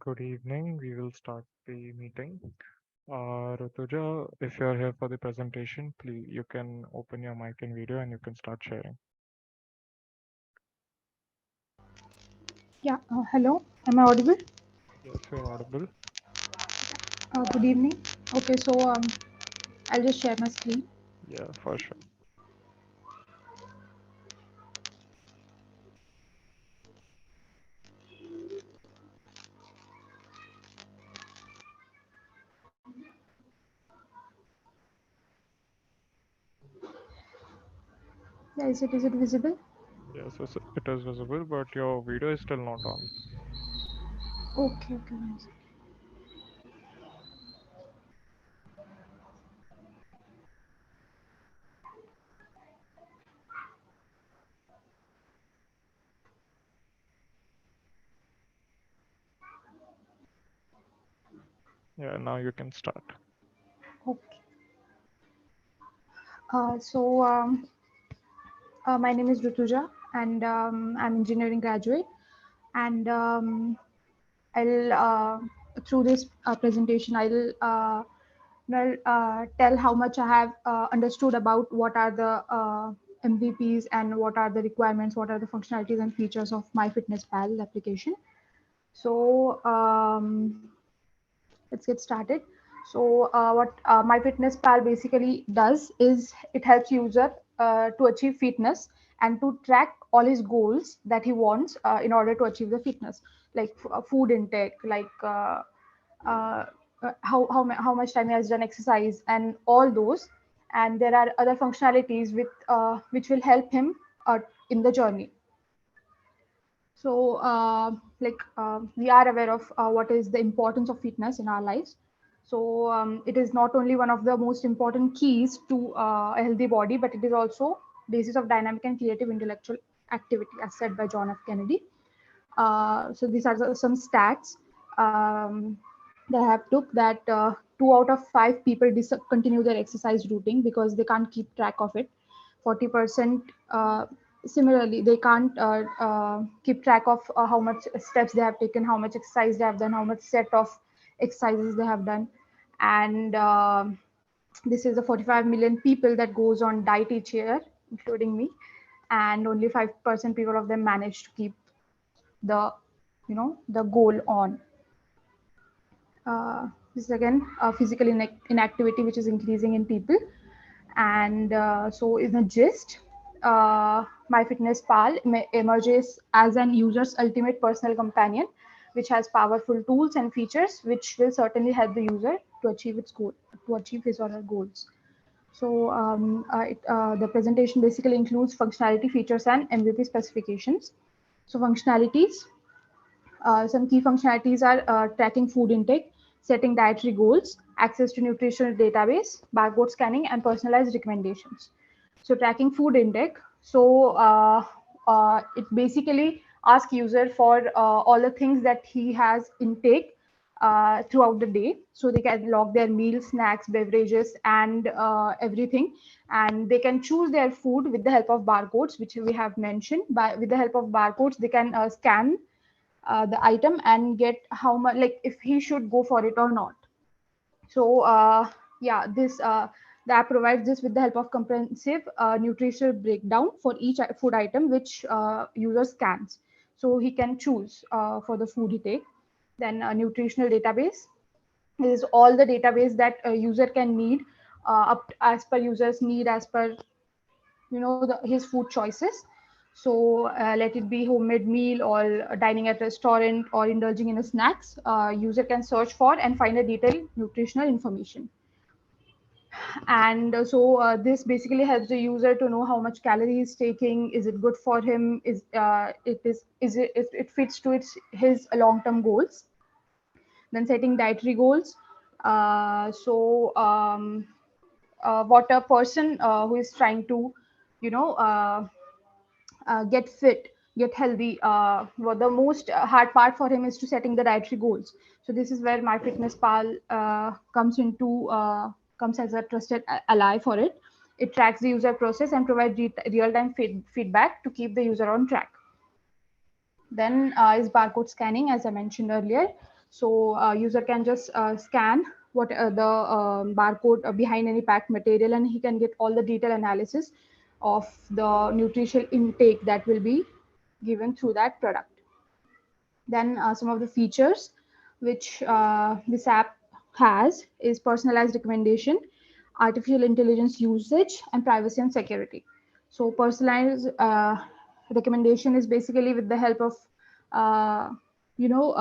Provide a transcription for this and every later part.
Good evening. We will start the meeting. Rutuja, if you're here for the presentation, please you can open your mic and video and you can start sharing. Yeah, hello. Am I audible? Yes, you're audible. Good evening. Okay, so I'll just share my screen. Yeah, for sure. Yeah, is it visible? Yes, it is visible, but your video is still not on. Okay, okay. One second. Yeah, now you can start. Okay. So my name is Rutuja, and I'm engineering graduate. And I'll through this presentation, tell how much I have understood about what are the MVPs and what are the requirements, what are the functionalities and features of MyFitnessPal application. So let's get started. So what MyFitnessPal basically does is it helps user to achieve fitness and to track all his goals that he wants in order to achieve the fitness, like food intake, like uh, how much time he has done exercise and all those. And there are other functionalities with which will help him in the journey. So, we are aware of what is the importance of fitness in our lives. So, it is not only one of the most important keys to a healthy body, but it is also basis of dynamic and creative intellectual activity, as said by John F. Kennedy. So, these are some stats that I have took that 2 out of 5 people discontinue their exercise routine because they can't keep track of it. 40% similarly they can't keep track of how much steps they have taken, how much exercise they have done, how much set of exercises they have done. And this is the 45 million people that goes on diet each year, including me. And only 5% people of them manage to keep the the goal on. This is again physical inactivity which is increasing in people. And so in the gist, MyFitnessPal emerges as an user's ultimate personal companion, which has powerful tools and features which will certainly help the user to achieve its goal, to achieve his or her goals. So the presentation basically includes functionality, features, and MVP specifications. So functionalities, some key functionalities are tracking food intake, setting dietary goals, access to nutritional database, barcode scanning, and personalized recommendations. So tracking food intake. So it basically asks user for all the things that he has intake throughout the day. So they can log their meals, snacks, beverages, and everything. And they can choose their food with the help of barcodes, which we have mentioned. With the help of barcodes, they can scan the item and get how much, like if he should go for it or not. So yeah, this the app provides this with the help of comprehensive nutritional breakdown for each food item which user scans. So he can choose for the food he take. Then a nutritional database is all the database that a user can need as per user's need, as per his food choices. So let it be homemade meal or dining at a restaurant or indulging in a snacks, user can search for and find a detailed nutritional information. And so this basically helps the user to know how much calories taking, is it good for him, it fits to his long term goals. Then setting dietary goals. What a person who is trying to you know get fit, get healthy, well, the most hard part for him is to setting the dietary goals. So this is where MyFitnessPal comes as a trusted ally for it. It tracks the user process and provides real-time feedback to keep the user on track. Then is barcode scanning, as I mentioned earlier. So user can just scan what the barcode behind any packed material, and he can get all the detailed analysis of the nutritional intake that will be given through that product. Then some of the features which this app has is personalized recommendation, artificial intelligence usage, and privacy and security. So personalized recommendation is basically with the help of uh, you know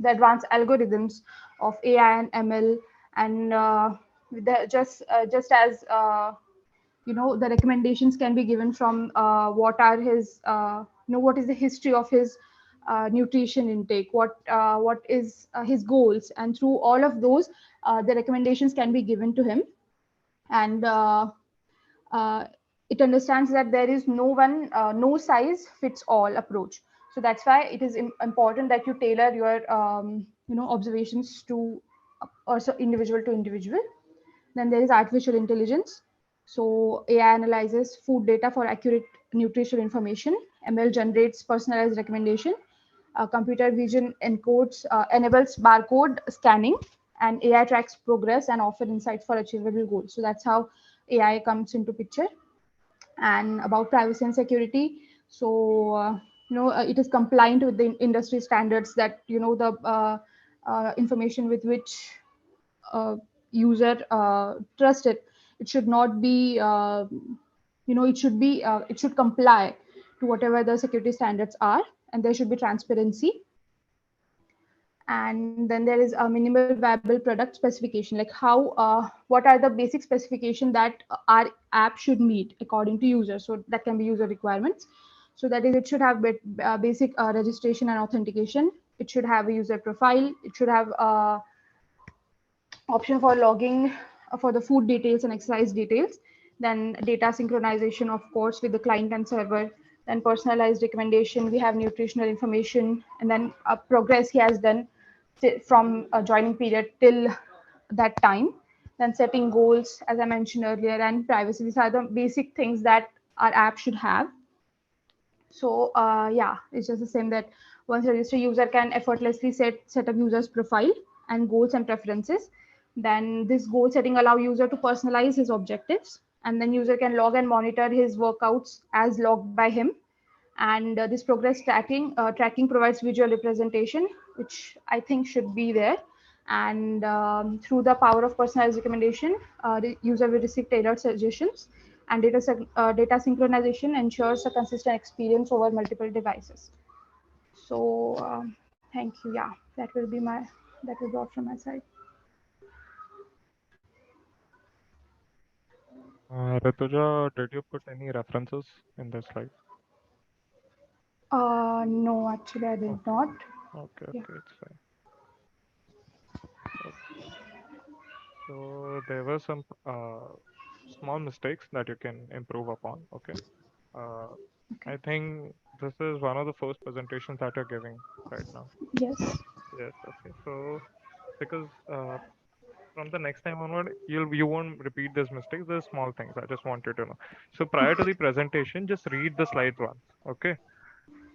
the advanced algorithms of AI and ML, and just as the recommendations can be given from what are his what is the history of his nutrition intake, what is his goals, and through all of those the recommendations can be given to him. And uh, it understands that there is no size fits all approach. So that's why it is important that you tailor your observations to also individual to individual. Then there is artificial intelligence. So AI analyzes food data for accurate nutritional information. ML generates personalized recommendation. Computer vision enables barcode scanning, and AI tracks progress and offer insights for achievable goals. So that's how AI comes into picture. And about privacy and security, so it is compliant with the industry standards, that the information with which user trust it. It should not be it should comply to whatever the security standards are, and there should be transparency. And then there is a minimal viable product specification, like what are the basic specification that our app should meet according to users. So that can be user requirements. So that is, it should have basic registration and authentication. It should have a user profile. It should have option for logging for the food details and exercise details. Then data synchronization, of course, with the client and server. Then personalized recommendation, we have nutritional information, and then progress he has done from a joining period till that time. Then setting goals, as I mentioned earlier, and privacy. These are the basic things that our app should have. So yeah, it's just the same, that once a registered user can effortlessly set up user's profile and goals and preferences. Then this goal setting allow user to personalize his objectives, and then user can log and monitor his workouts as logged by him. And this progress tracking provides visual representation, which I think should be there. And through the power of personalized recommendation, the user will receive tailored suggestions, and data synchronization ensures a consistent experience over multiple devices. So thank you. Yeah, that will be all from my side. Rutuja, did you put any references in this slide? No, actually I did Okay, not. okay, Yeah. okay, it's fine. Okay. So there were some small mistakes that you can improve upon. Okay. Uh, Okay. I think this is one of the first presentations that you're giving right now. Yes. Yes. Okay. So because from the next time onward, you won't repeat these mistakes. There's small things. I just want you to know. So prior to the presentation, just read the slides once. Okay.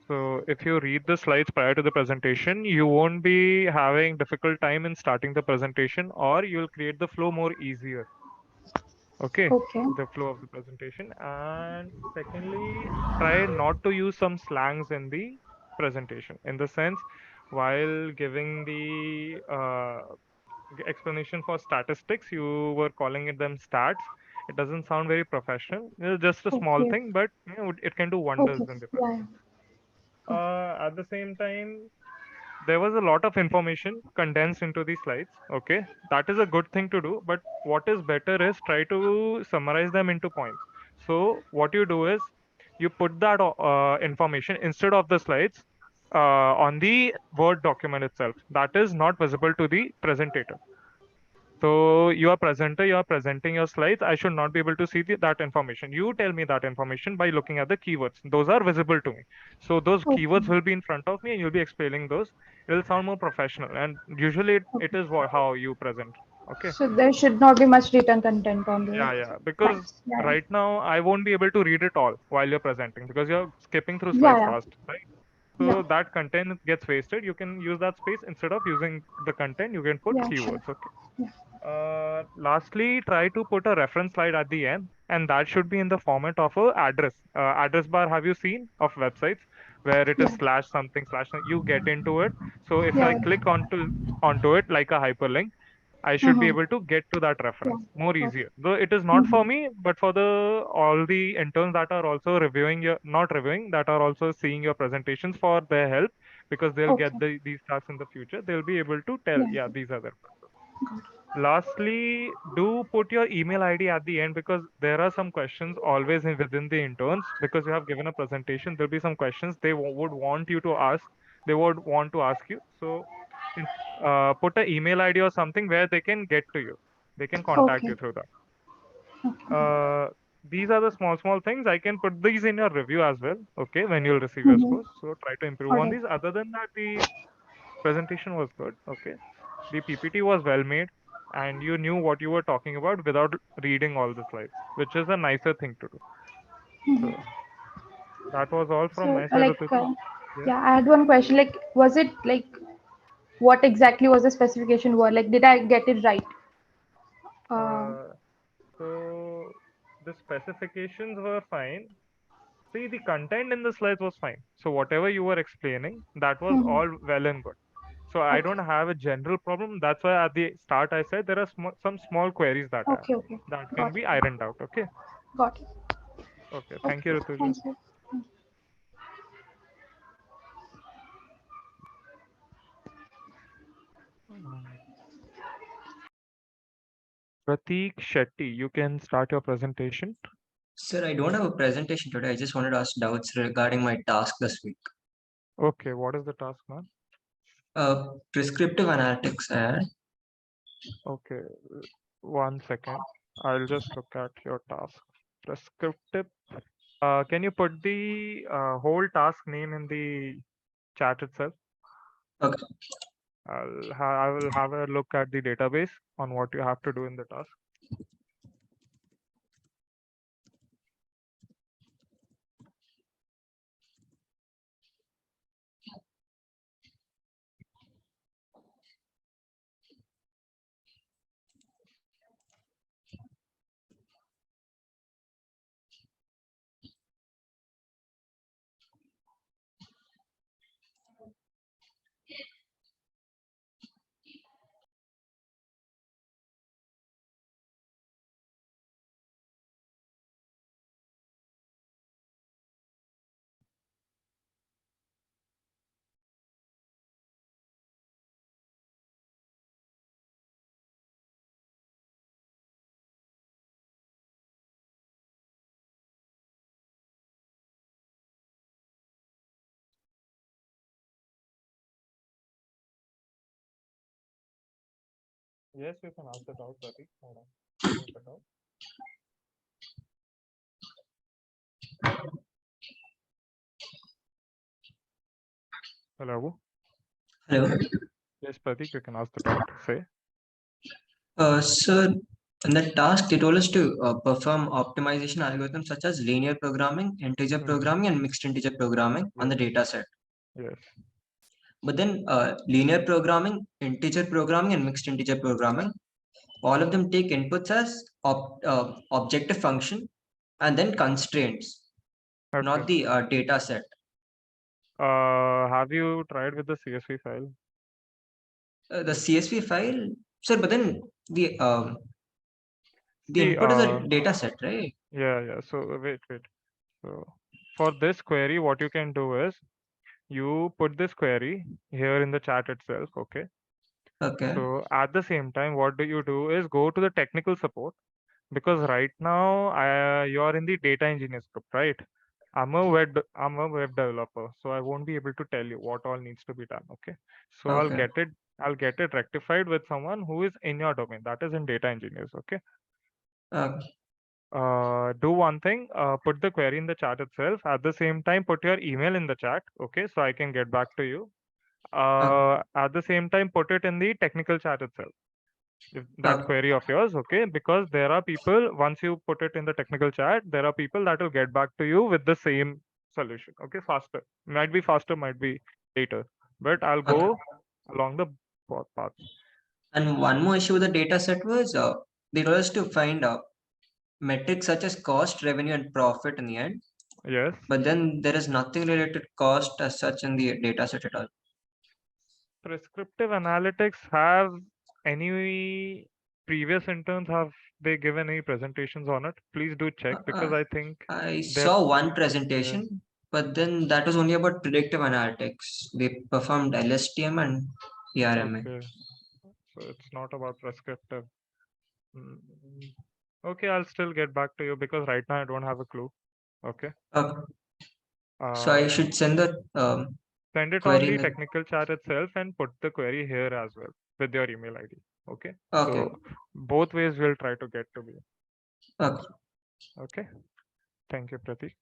So if you read the slides prior to the presentation, you won't be having difficult time in starting the presentation, or you'll create the flow more easier. Okay, Okay. the flow of the presentation. And secondly, try not to use some slangs in the presentation. In the sense, while giving the explanation for statistics, you were calling it them stats. It doesn't sound very professional. It's just a small Okay. thing, but it can do wonders Okay. in the Yeah. Yeah. presentation. Okay. At the same time, there was a lot of information condensed into the slides. Okay, that is a good thing to do, but what is better is try to summarize them into points. So what you do is you put that information instead of the slides on the Word document itself. That is not visible to the presentator. So you are presenter, you are presenting your slides. I should not be able to see that information. You tell me that information by looking at the keywords. Those are visible to me. So those Okay. keywords will be in front of me, and you'll be explaining those. It will sound more professional, and usually it Okay. is how you present. Okay. So there should not be much written content on the Yeah, yeah. Because slides. Yeah. right now I won't be able to read it all while you're presenting because you're skipping through Yeah. slides Yeah. fast, right? Yeah. So that content gets wasted. You can use that space instead of using the content. You can put Yeah. Sure. keywords. Okay. Yeah. Lastly, try to put a reference slide at the end, and that should be in the format of a address. Address bar, have you seen of websites where it is Yeah. slash something slash you get into it. So if I Yeah. click onto it like a hyperlink, I should be Mm-hmm. able to get to that Yeah. reference more Okay. easier. Though it is not Mm-hmm. for me, but for the all the interns that are also reviewing your not reviewing that are also seeing your presentations for their help because they'll get Okay. these tasks in the future. They'll be able to tell, Yeah. yeah, these are the. Got it. Lastly, do put your email ID at the end because there are some questions always within the interns because you have given a presentation. There'll be some questions they would want you to ask. They would want to ask you. So, put an email ID or something where they can get to you. They can contact Okay. you through that. Okay. Got it. Uh, these are the small things. I can put these in your review as well. Okay, when you'll receive your Mm-hmm. scores. So try to improve All on right. these. Other than that, the presentation was good. Okay. The PPT was well made and you knew what you were talking about without reading all the slides, which is a nicer thing to do. So that was all from So, my side, Rutuja. Yeah. yeah, I had one question. Like, was it like what exactly was the specification were? Like, did I get it right? Uh, so the specifications were fine. See, the content in the slides was fine. So whatever you were explaining, that was Mm-hmm. all well and good. So I don't Okay. have a general problem. That's why at the start I said there are some small queries that I have Okay. Okay. that can Got be it. ironed out. Okay. Got it. Okay. Thank Okay. you, Rutuja. Thank you. Prateek Shetty, you can start your presentation. Sir, I don't have a presentation today. I just wanted to ask doubts regarding my task this week. Okay, what is the task, man? Prescriptive analytics ad. Okay, 1 second. I'll just look at your task. Prescriptive. Can you put the whole task name in the chat itself? Okay. I will have a look at the database on what you have to do in the task. Yes, you can ask it out, Prateek. Hold on. Take it out. Hello. Hello. Yes, Prateek, you can ask the doubt. Say. Sir, in the task, they told us to perform optimization algorithms such as linear programming, integer Mm-hmm. programming, and mixed integer programming on Yes. the data set. Yes. But then linear programming, integer programming, and mixed integer programming, all of them take inputs as objective function and then constraints, Okay. not the data set. Have you tried with the CSV file? The CSV file, sir, but then the See, input is a data set, right? yeah. So wait. So for this query, what you can do is you put this query here in the chat itself. Okay. Okay, So at the same time, what do you do is go to the technical support because right now you're in the data engineers group, right? I'm a web developer, so I won't be able to tell you what all needs to be done. Okay. So okay, I'll get it rectified with someone who is in your domain, that is in data engineers. Okay. okay, Do one thing, put the query in the chat itself. At the same time, put your email in the chat, okay, so I can get back to you. okay, At the same time, put it in the technical chat itself, if that okay, query of yours, okay, because there are people, once you put it in the technical chat, there are people that will get back to you with the same solution. Okay, faster. Might be faster, might be later, but I'll Okay. go along the both paths. And one more issue with the data set was they told us to find metrics such as cost, revenue, and profit in the end. Yes. But then there is nothing related to cost as such in the data set at all. Prescriptive analytics have any previous interns have they given any presentations on it? Please do check because Uh, I think I they're saw one yeah. presentation, but then that was only about predictive analytics. They performed LSTM and PRMA. Okay. So it's not about prescriptive. Mm, Okay, I'll still get back to you because right now I don't have a clue. Okay. Okay. So I Um, should send the Send it on query the mail. technical chat itself and put the query here as well with your email ID. Okay. Okay. So both ways we'll try to get to you. Okay. Okay. Thank you, Pratik.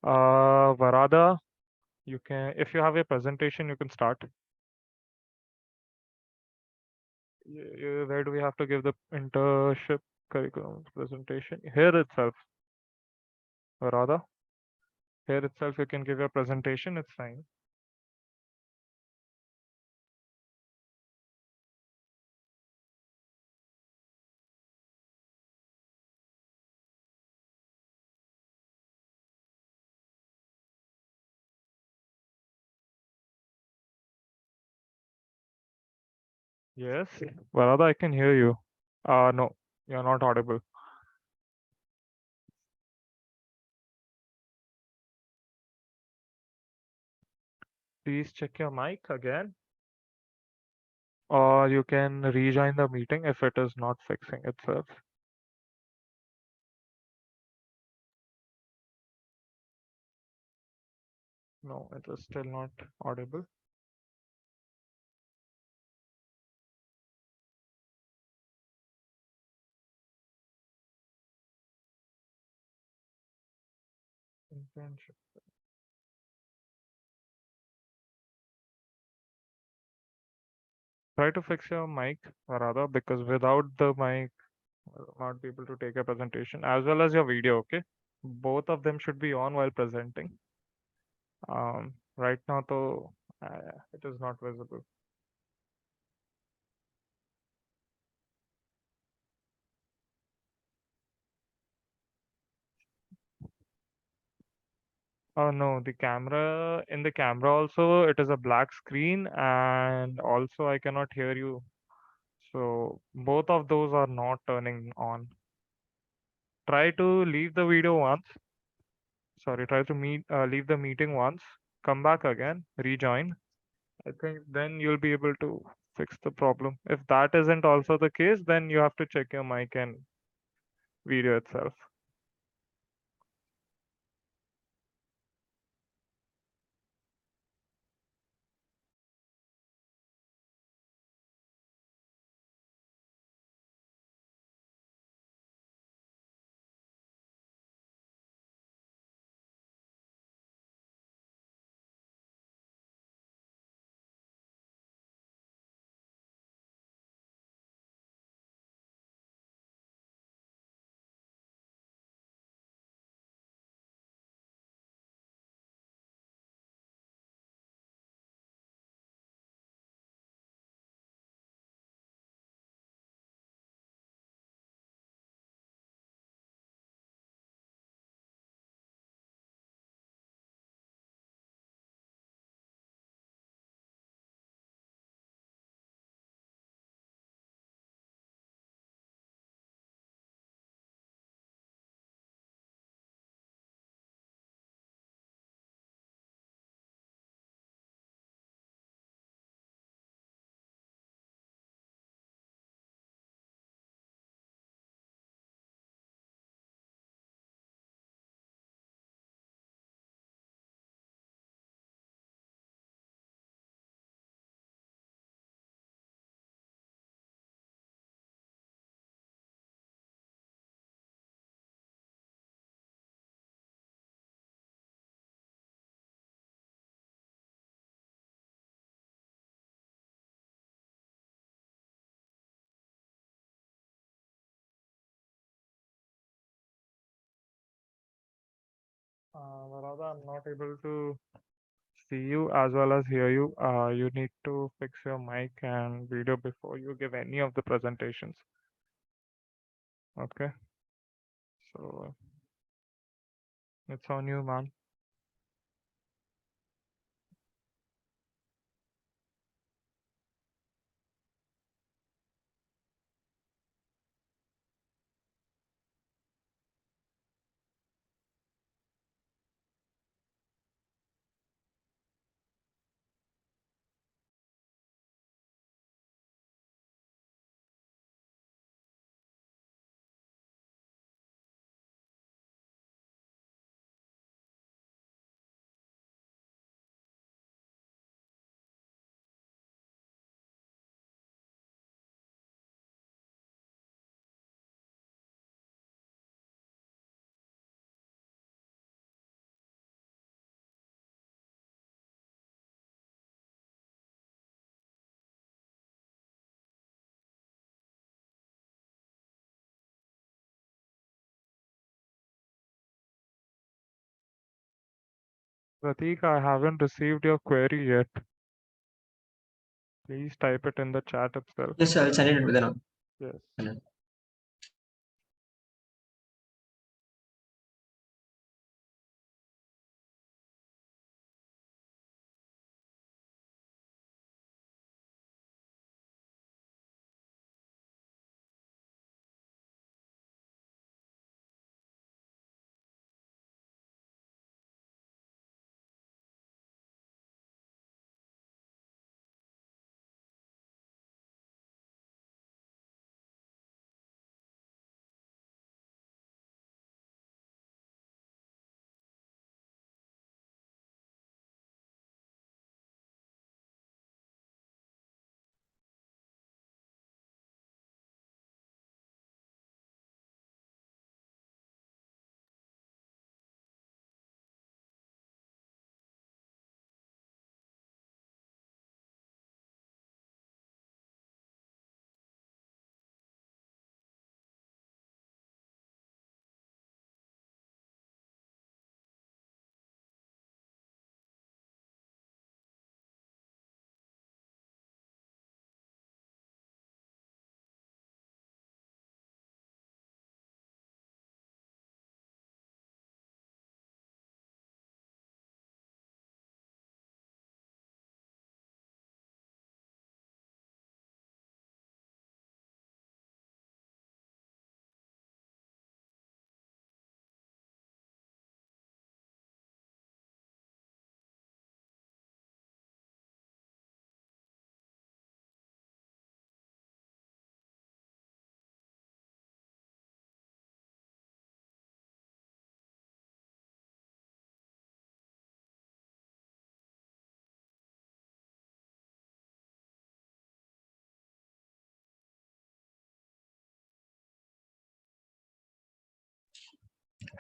Varada, you can, if you have a presentation, you can start. Where do we have to give the internship curriculum presentation? Here itself, Varada. Here itself, you can give your presentation. It's fine. Yes, Varada, I can hear you. No, you're not audible. Please check your mic again, or you can rejoin the meeting if it is not fixing itself. No, it is still not audible. Internship. Try to fix your mic, Varada, because without the mic, will not be able to take a presentation as well as your video. Okay, both of them should be on while presenting. Right now, though, it is not visible. Oh no, the camera in the camera also it is a black screen and also I cannot hear you. So both of those are not turning on. Try to leave the video once. Sorry, try to leave the meeting once. Come back again, rejoin. I think then you'll be able to fix the problem. If that isn't also the case, then you have to check your mic and video itself. Varada, I'm not able to see you as well as hear you. You need to fix your mic and video before you give any of the presentations. Okay, so it's on you, ma'am. Pratik, I haven't received your query yet. Please type it in the chat itself. Yes, I'll send it within a Yes. minute.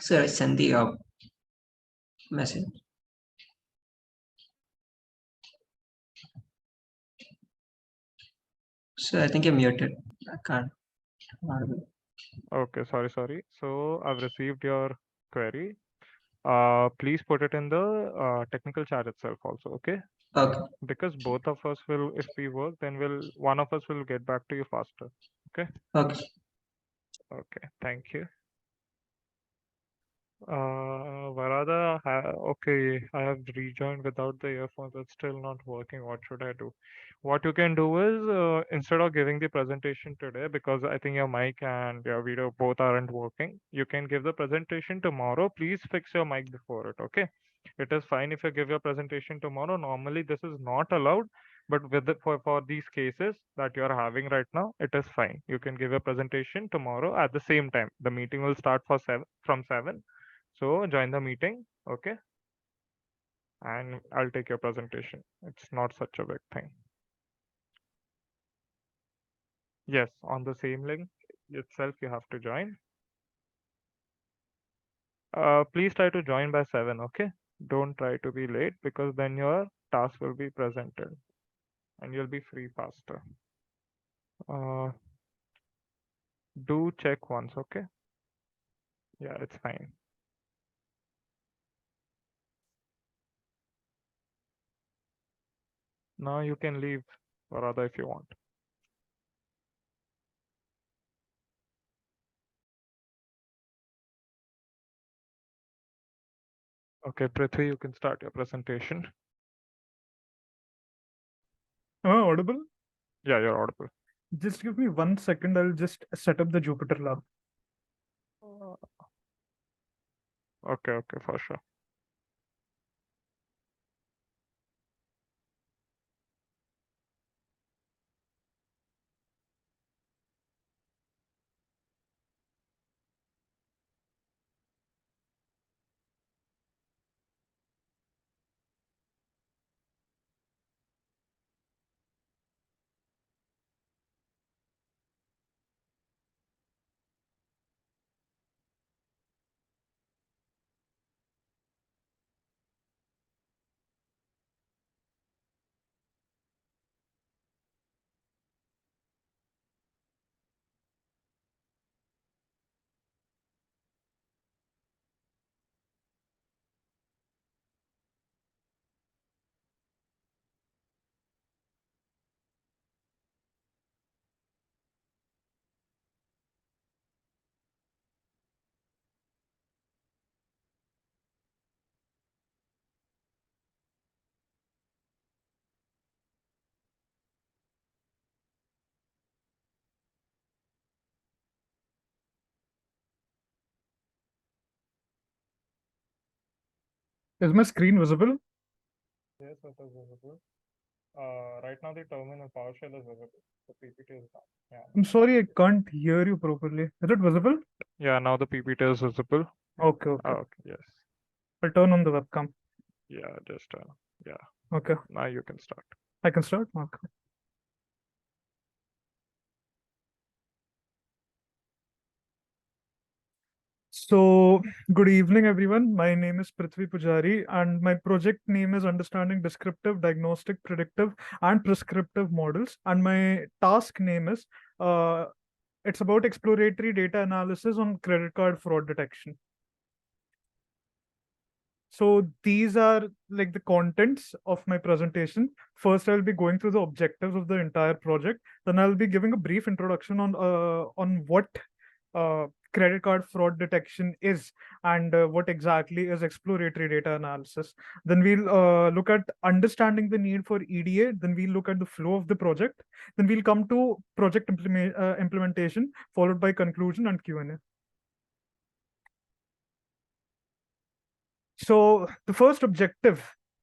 So I send the message. So I think you're muted. I can't. Okay, sorry. So I've received your query. Please put it in the technical chat itself also, okay? Okay. Because both of us will, if we work, then one of us will get back to you faster. Okay? Okay. Okay, thank you. Varada, okay, I have rejoined without the earphones. It's still not working. What should I do? What you can do is, instead of giving the presentation today, because I think your mic and your video both aren't working, you can give the presentation tomorrow. Please fix your mic before it, okay? It is fine if you give your presentation tomorrow. Normally, this is not allowed, but for these cases that you are having right now, it is fine. You can give a presentation tomorrow at the same time. The meeting will start from 7. So join the meeting, okay? And I'll take your presentation. It's not such a big thing. Yes, on the same link itself, you have to join. Please try to join by 7, okay? Don't try to be late because then your task will be presented and you'll be free faster. Uh, do check once, okay? Yeah, it's fine. Now you can leave, or rather, if you want. Okay, Prithvi, you can start your presentation. Am I audible? Yeah, you're audible. Just give me 1 second. I'll just set up the Jupyter lab. Okay, for sure. Is my screen visible? Yes, it is visible. Right now, the terminal PowerShell is visible. The PPT is down. Yeah. I'm sorry, I can't hear you properly. Is it visible? Yeah, now the PPT is visible. Okay, okay. Okay, yes. I'll turn on the webcam. Yeah, just yeah. Okay, Now you can start. I can start. Okay. So, good evening, everyone. My name is Prithvi Poojari, and my project name is Understanding Descriptive, Diagnostic, Predictive, and Prescriptive Models. And my task name is it's about exploratory data analysis on credit card fraud detection. So these are like the contents of my presentation. First, I'll be going through the objectives of the entire project. Then I'll be giving a brief introduction on what credit card fraud detection is and what exactly is exploratory data analysis. Then we'll look at understanding the need for EDA. Then we'll look at the flow of the project. Then we'll come to project implementation, followed by conclusion and Q&A. So the first objective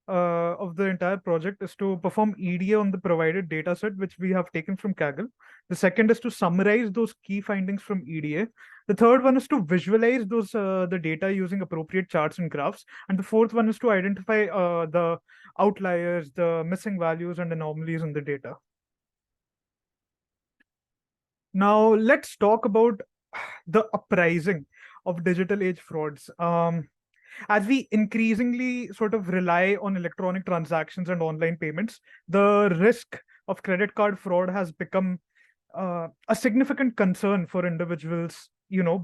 of the entire project is to perform EDA on the provided data set, which we have taken from Kaggle. The second is to summarize those key findings from EDA. The third one is to visualize those the data using appropriate charts and graphs. And the fourth one is to identify the outliers, the missing values, and anomalies in the data. Now let's talk about the uprising of digital age frauds. As we increasingly sort of rely on electronic transactions and online payments, the risk of credit card fraud has become a significant concern for individuals,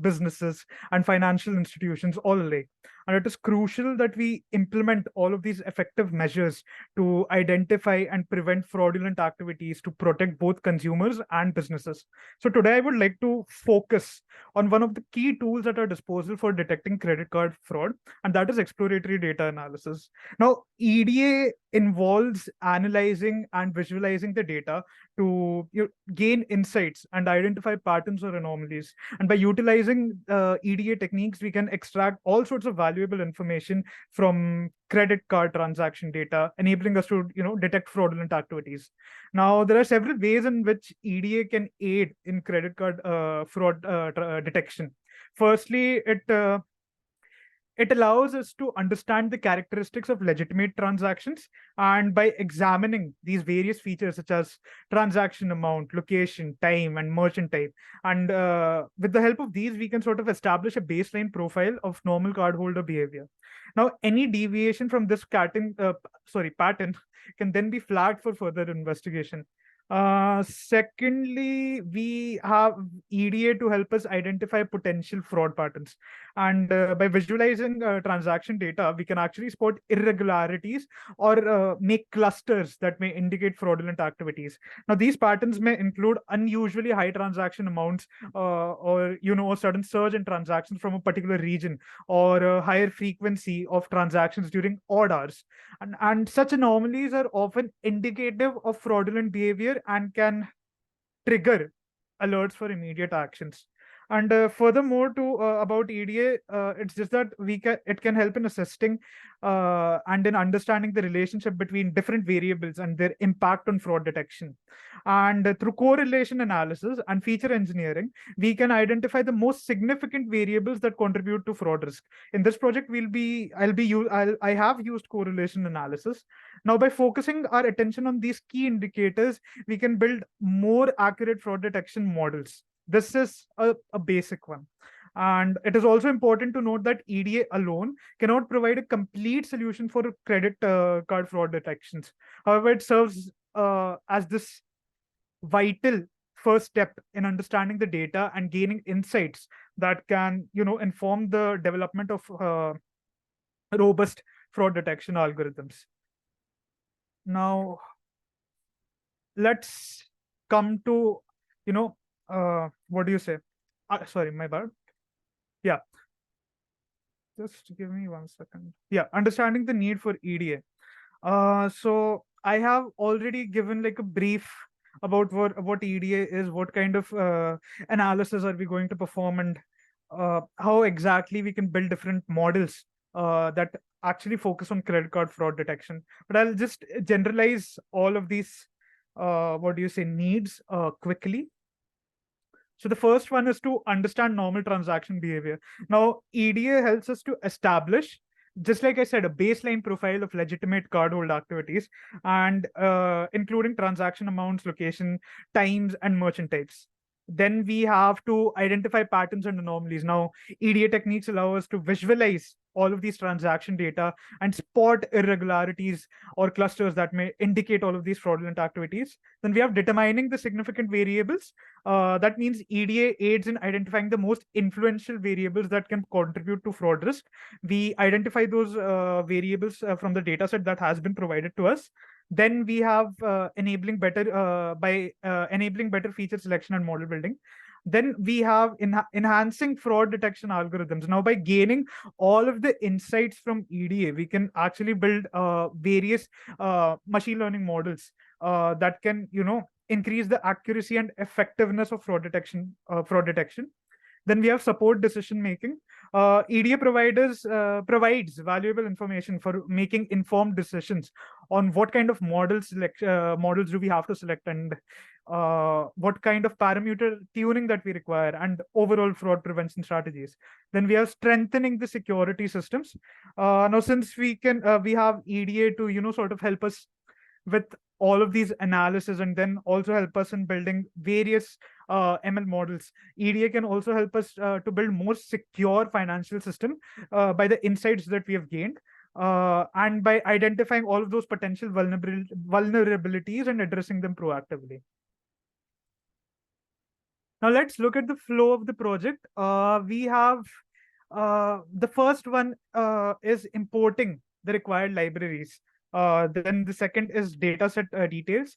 businesses and financial institutions all alike. And it is crucial that we implement all of these effective measures to identify and prevent fraudulent activities to protect both consumers and businesses. So today I would like to focus on one of the key tools at our disposal for detecting credit card fraud, and that is exploratory data analysis. Now, EDA involves analyzing and visualizing the data to gain insights and identify patterns or anomalies. And by utilizing EDA techniques, we can extract all sorts of valuable information from credit card transaction data, enabling us to detect fraudulent activities. Now, there are several ways in which EDA can aid in credit card fraud detection. Firstly, it allows us to understand the characteristics of legitimate transactions, and by examining these various features such as transaction amount, location, time, and merchant type, and with the help of these, we can sort of establish a baseline profile of normal cardholder behavior. Now, any deviation from this pattern can then be flagged for further investigation. Secondly, we have EDA to help us identify potential fraud patterns. And by visualizing transaction data, we can actually spot irregularities or make clusters that may indicate fraudulent activities. Now, these patterns may include unusually high transaction amounts, or a sudden surge in transactions from a particular region, or a higher frequency of transactions during odd hours. And such anomalies are often indicative of fraudulent behavior and can trigger alerts for immediate actions. And furthermore, to about EDA, it's just that it can help in assisting and in understanding the relationship between different variables and their impact on fraud detection. And through correlation analysis and feature engineering, we can identify the most significant variables that contribute to fraud risk. In this project, I have used correlation analysis. Now, by focusing our attention on these key indicators, we can build more accurate fraud detection models. This is a basic one. And it is also important to note that EDA alone cannot provide a complete solution for credit card fraud detections. However, it serves as this vital first step in understanding the data and gaining insights that can, inform the development of robust fraud detection algorithms. Now, let's come to, what do you say? Sorry, my bad. Yeah. Just give me 1 second. Yeah, understanding the need for EDA. So I have already given like a brief about what EDA is, what kind of analysis are we going to perform, and how exactly we can build different models that actually focus on credit card fraud detection. But I'll just generalize all of these, needs quickly. So the first one is to understand normal transaction behavior. Now, EDA helps us to establish, just like I said, a baseline profile of legitimate cardhold activities, and including transaction amounts, location, times, and merchant types. Then we have to identify patterns and anomalies. Now, EDA techniques allow us to visualize all of these transaction data and spot irregularities or clusters that may indicate all of these fraudulent activities. Then we have determining the significant variables. That means EDA aids in identifying the most influential variables that can contribute to fraud risk. We identify those variables from the data set that has been provided to us. Then we have enabling better feature selection and model building. Then we have enhancing fraud detection algorithms. Now, by gaining all of the insights from EDA, we can actually build various machine learning models that can, increase the accuracy and effectiveness of fraud detection. Then we have support decision making. EDA provides valuable information for making informed decisions on what kind of models do we have to select, and what kind of parameter tuning that we require, and overall fraud prevention strategies. Then we are strengthening the security systems. Now, since we have EDA to sort of help us with all of these analysis, and then also help us in building various ML models. EDA can also help us to build more secure financial system by the insights that we have gained, and by identifying all of those potential vulnerabilities and addressing them proactively. Now let's look at the flow of the project. We have the first one is importing the required libraries. Then the second is dataset details,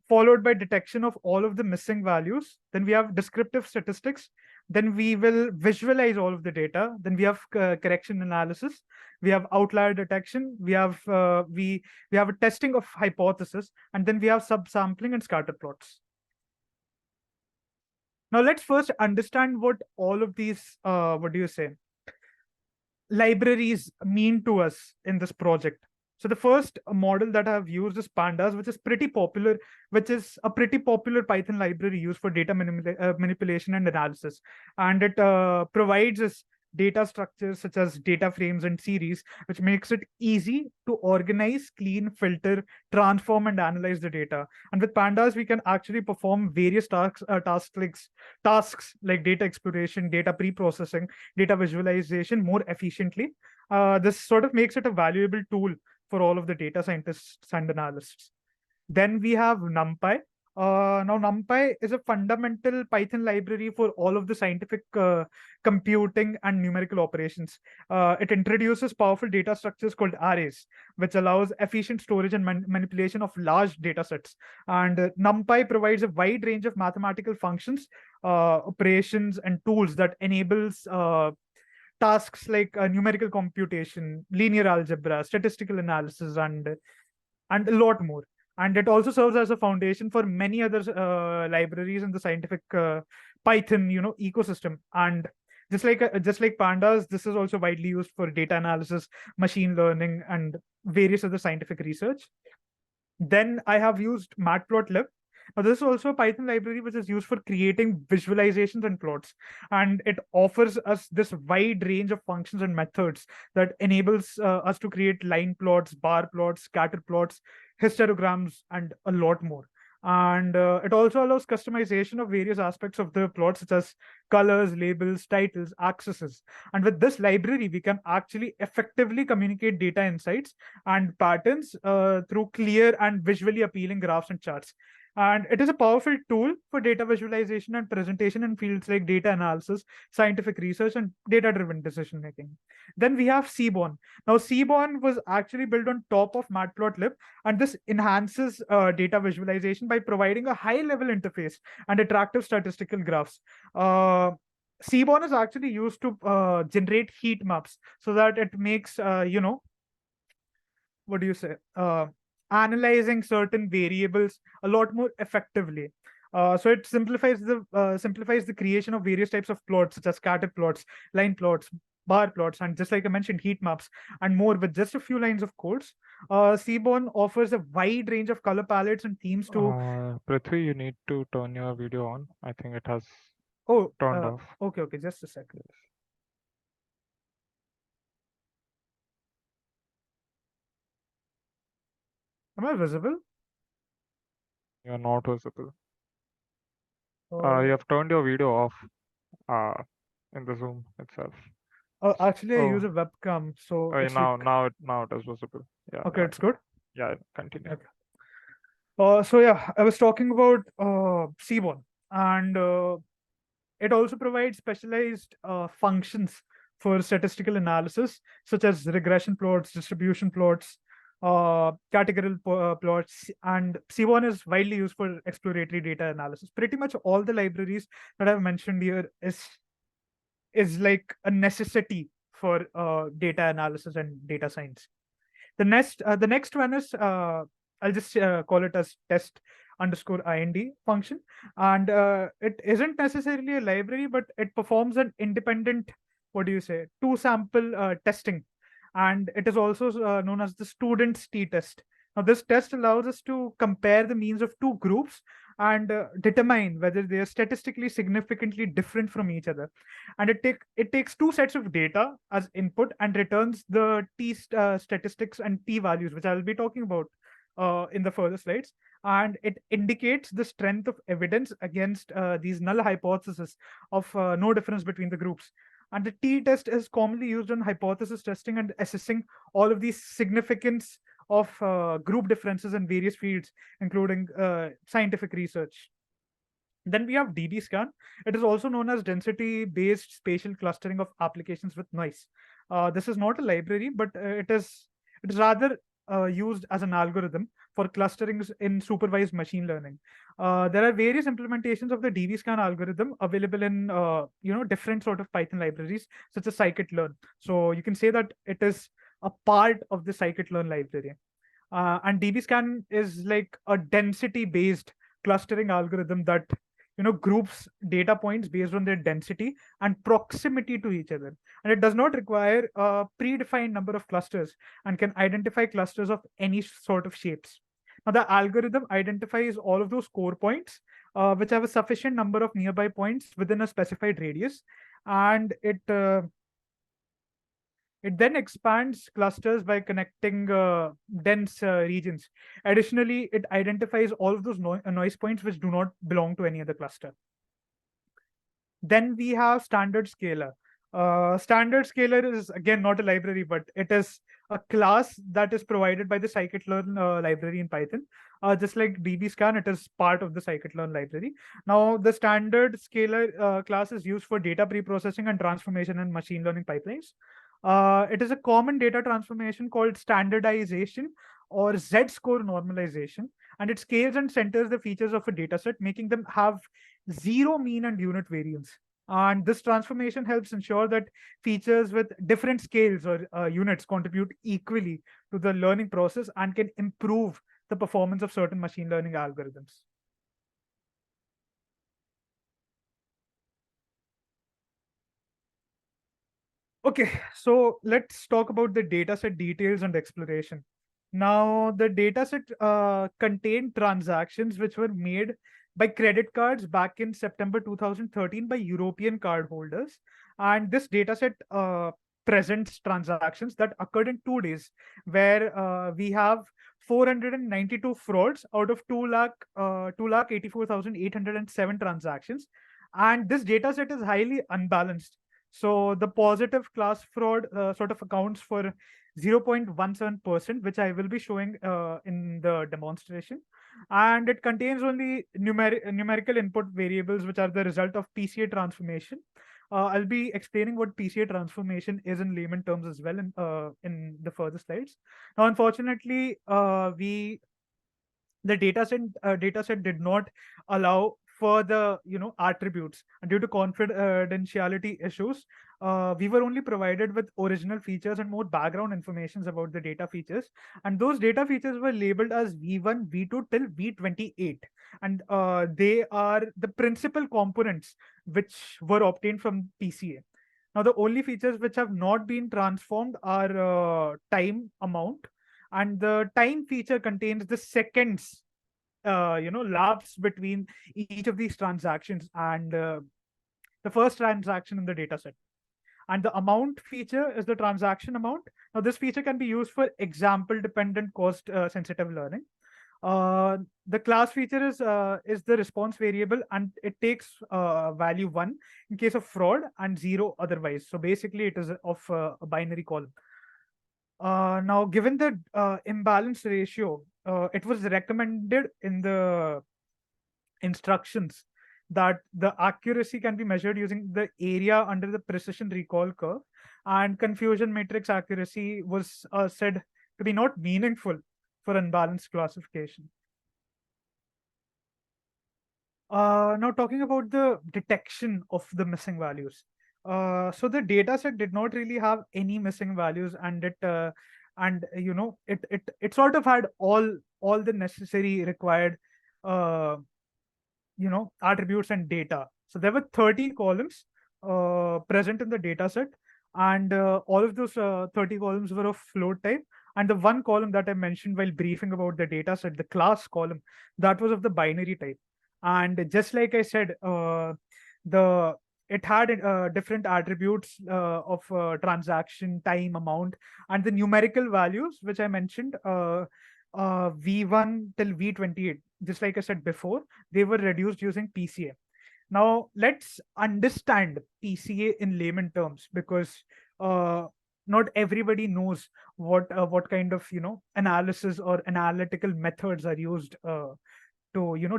followed by detection of all of the missing values. Then we have descriptive statistics. Then we will visualize all of the data. Then we have correction analysis. We have outlier detection. We have we have a testing of hypothesis, and then we have subsampling and scatter plots. Now let's first understand what all of these libraries mean to us in this project. So the first model that I've used is Pandas, which is a pretty popular Python library used for data manipulation and analysis. And it provides us data structures such as data frames and series, which makes it easy to organize, clean, filter, transform, and analyze the data. And with Pandas, we can actually perform various tasks like data exploration, data pre-processing, data visualization more efficiently. This sort of makes it a valuable tool for all of the data scientists and analysts. Then we have NumPy, Now, NumPy is a fundamental Python library for all of the scientific computing and numerical operations. It introduces powerful data structures called arrays, which allows efficient storage and manipulation of large data sets. And NumPy provides a wide range of mathematical functions, operations, and tools that enables tasks like numerical computation, linear algebra, statistical analysis, and a lot more. And it also serves as a foundation for many other libraries in the scientific Python, ecosystem. And just like pandas, this is also widely used for data analysis, machine learning, and various other scientific research. Then I have used matplotlib. Now, this is also a Python library which is used for creating visualizations and plots. And it offers us this wide range of functions and methods that enables us to create line plots, bar plots, scatter plots, histograms, and a lot more. And it also allows customization of various aspects of the plot, such as colors, labels, titles, axes. And with this library, we can actually effectively communicate data insights and patterns through clear and visually appealing graphs and charts. And it is a powerful tool for data visualization and presentation in fields like data analysis, scientific research, and data-driven decision making. Then we have Seaborn. Now, Seaborn was actually built on top of Matplotlib, and this enhances data visualization by providing a high-level interface and attractive statistical graphs. Seaborn is actually used to generate heat maps so that it makes, what do you say? Analyzing certain variables a lot more effectively. So it simplifies the creation of various types of plots, such as scatter plots, line plots, bar plots, and just like I mentioned, heat maps and more with just a few lines of codes. Seaborn offers a wide range of color palettes and themes to. Prithvi, you need to turn your video on. I think it has Oh, turned off. okay, just a second. Am I visible? You're not visible. Uh, You have turned your video off in the Zoom itself. Actually, I Oh. use a webcam, so it's now like... now it is visible. Yeah. Okay, it's good. Yeah, continue. Okay. So yeah, I was talking about Seaborn, and it also provides specialized functions for statistical analysis, such as regression plots, distribution plots, categorical plots, and Seaborn is widely used for exploratory data analysis. Pretty much all the libraries that I've mentioned here is like a necessity for data analysis and data science. The next one is I'll just call it as test_ind function, and it isn't necessarily a library, but it performs an independent, what do you say, two sample testing, and it is also known as the student's t-test. Now, this test allows us to compare the means of two groups and determine whether they are statistically significantly different from each other. And it takes two sets of data as input and returns the statistics and t values, which I will be talking about in the further slides. And it indicates the strength of evidence against these null hypotheses of no difference between the groups. And the t-test is commonly used in hypothesis testing and assessing all of these significance of group differences in various fields, including scientific research. Then we have dbScan. It is also known as density-based spatial clustering of applications with noise. This is not a library, but it is rather used as an algorithm for clusterings in supervised machine learning. There are various implementations of the dbScan algorithm available in different sort of Python libraries, such as scikit-learn. So you can say that it is a part of the scikit-learn library. And dbScan is like a density-based clustering algorithm that groups data points based on their density and proximity to each other, and it does not require a predefined number of clusters and can identify clusters of any sort of shapes. Now, the algorithm identifies all of those core points which have a sufficient number of nearby points within a specified radius, and it then expands clusters by connecting dense regions. Additionally, it identifies all of those noise points which do not belong to any other cluster. Then we have standard scaler. Standard scaler is again not a library, but it is a class that is provided by the scikit-learn library in Python. Just like dbscan, it is part of the scikit-learn library. Now, the standard scalar class is used for data preprocessing and transformation in machine learning pipelines. It is a common data transformation called standardization or z-score normalization, and it scales and centers the features of a dataset, making them have zero mean and unit variance. And this transformation helps ensure that features with different scales or units contribute equally to the learning process and can improve the performance of certain machine learning algorithms. Okay, so let's talk about the dataset details and exploration. Now, the dataset contained transactions which were made by credit cards back in September 2013 by European cardholders. And this dataset presents transactions that occurred in 2 days, where we have 492 frauds out of 2,84,807 transactions. And this dataset is highly unbalanced. So the positive class fraud sort of accounts for 0.17%, which I will be showing in the demonstration. And it contains only numerical input variables, which are the result of PCA transformation. I'll be explaining what PCA transformation is in layman terms as well in the further slides. Now, unfortunately, the dataset did not allow further attributes, and due to confidentiality issues, we were only provided with original features and more background information about the data features, and those data features were labeled as v1, v2 till v28, and they are the principal components which were obtained from PCA. Now, the only features which have not been transformed are time amount, and the time feature contains the seconds lapse between each of these transactions and the first transaction in the data set. And the amount feature is the transaction amount. Now, this feature can be used for example dependent cost sensitive learning. The class feature is the response variable, and it takes value 1 in case of fraud and 0 otherwise. So basically it is of a binary column. Now, given the imbalance ratio, it was recommended in the instructions that the accuracy can be measured using the area under the precision recall curve, and confusion matrix accuracy was said to be not meaningful for unbalanced classification. Now, talking about the detection of the missing values. So the data set did not really have any missing values, and it sort of had all the necessary required attributes and data. So there were 30 columns present in the data set, and all of those 30 columns were of float type. And the one column that I mentioned while briefing about the data set, the class column, that was of the binary type. And just like I said, it had different attributes of transaction, time, amount, and the numerical values, which I mentioned, V1 till V28. Just like I said before, they were reduced using PCA. Now, let's understand PCA in layman terms, because not everybody knows what kind of analysis or analytical methods are used to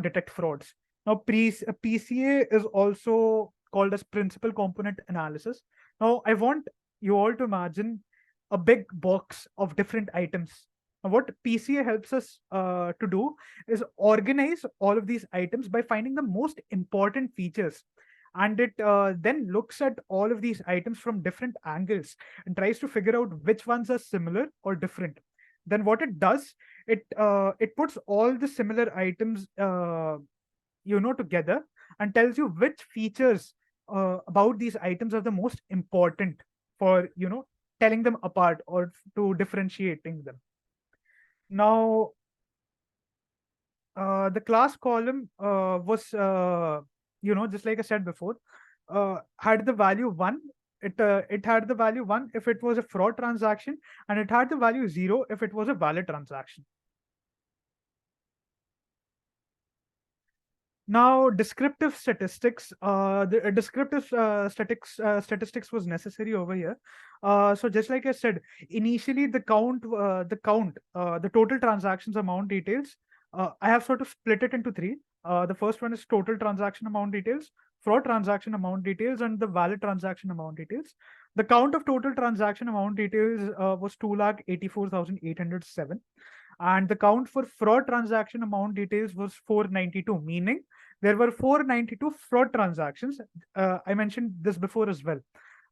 detect frauds. Now, PCA is also called as principal component analysis. Now, I want you all to imagine a big box of different items. Now, what PCA helps us to do is organize all of these items by finding the most important features, and it then looks at all of these items from different angles and tries to figure out which ones are similar or different. Then what it does, it puts all the similar items together and tells you which features about these items are the most important for telling them apart or to differentiating them. Now, the class column was just like I said before, had the value 1. It had the value 1 if it was a fraud transaction, and it had the value 0 if it was a valid transaction. Now, the class feature is the response variable, which I mentioned. So the response variable is the response variable of the class column, and it takes value 1 in case of fraud and 0 otherwise. So basically it is of a binary column. Now, descriptive statistics. The descriptive statistics was necessary over here. So, just like I said, initially the total transactions amount details. I have sort of split it into three. The first one is total transaction amount details, fraud transaction amount details, and the valid transaction amount details. The count of total transaction amount details was 2,84,807, and the count for fraud transaction amount details was 492, meaning there were 492 fraud transactions. I mentioned this before as well.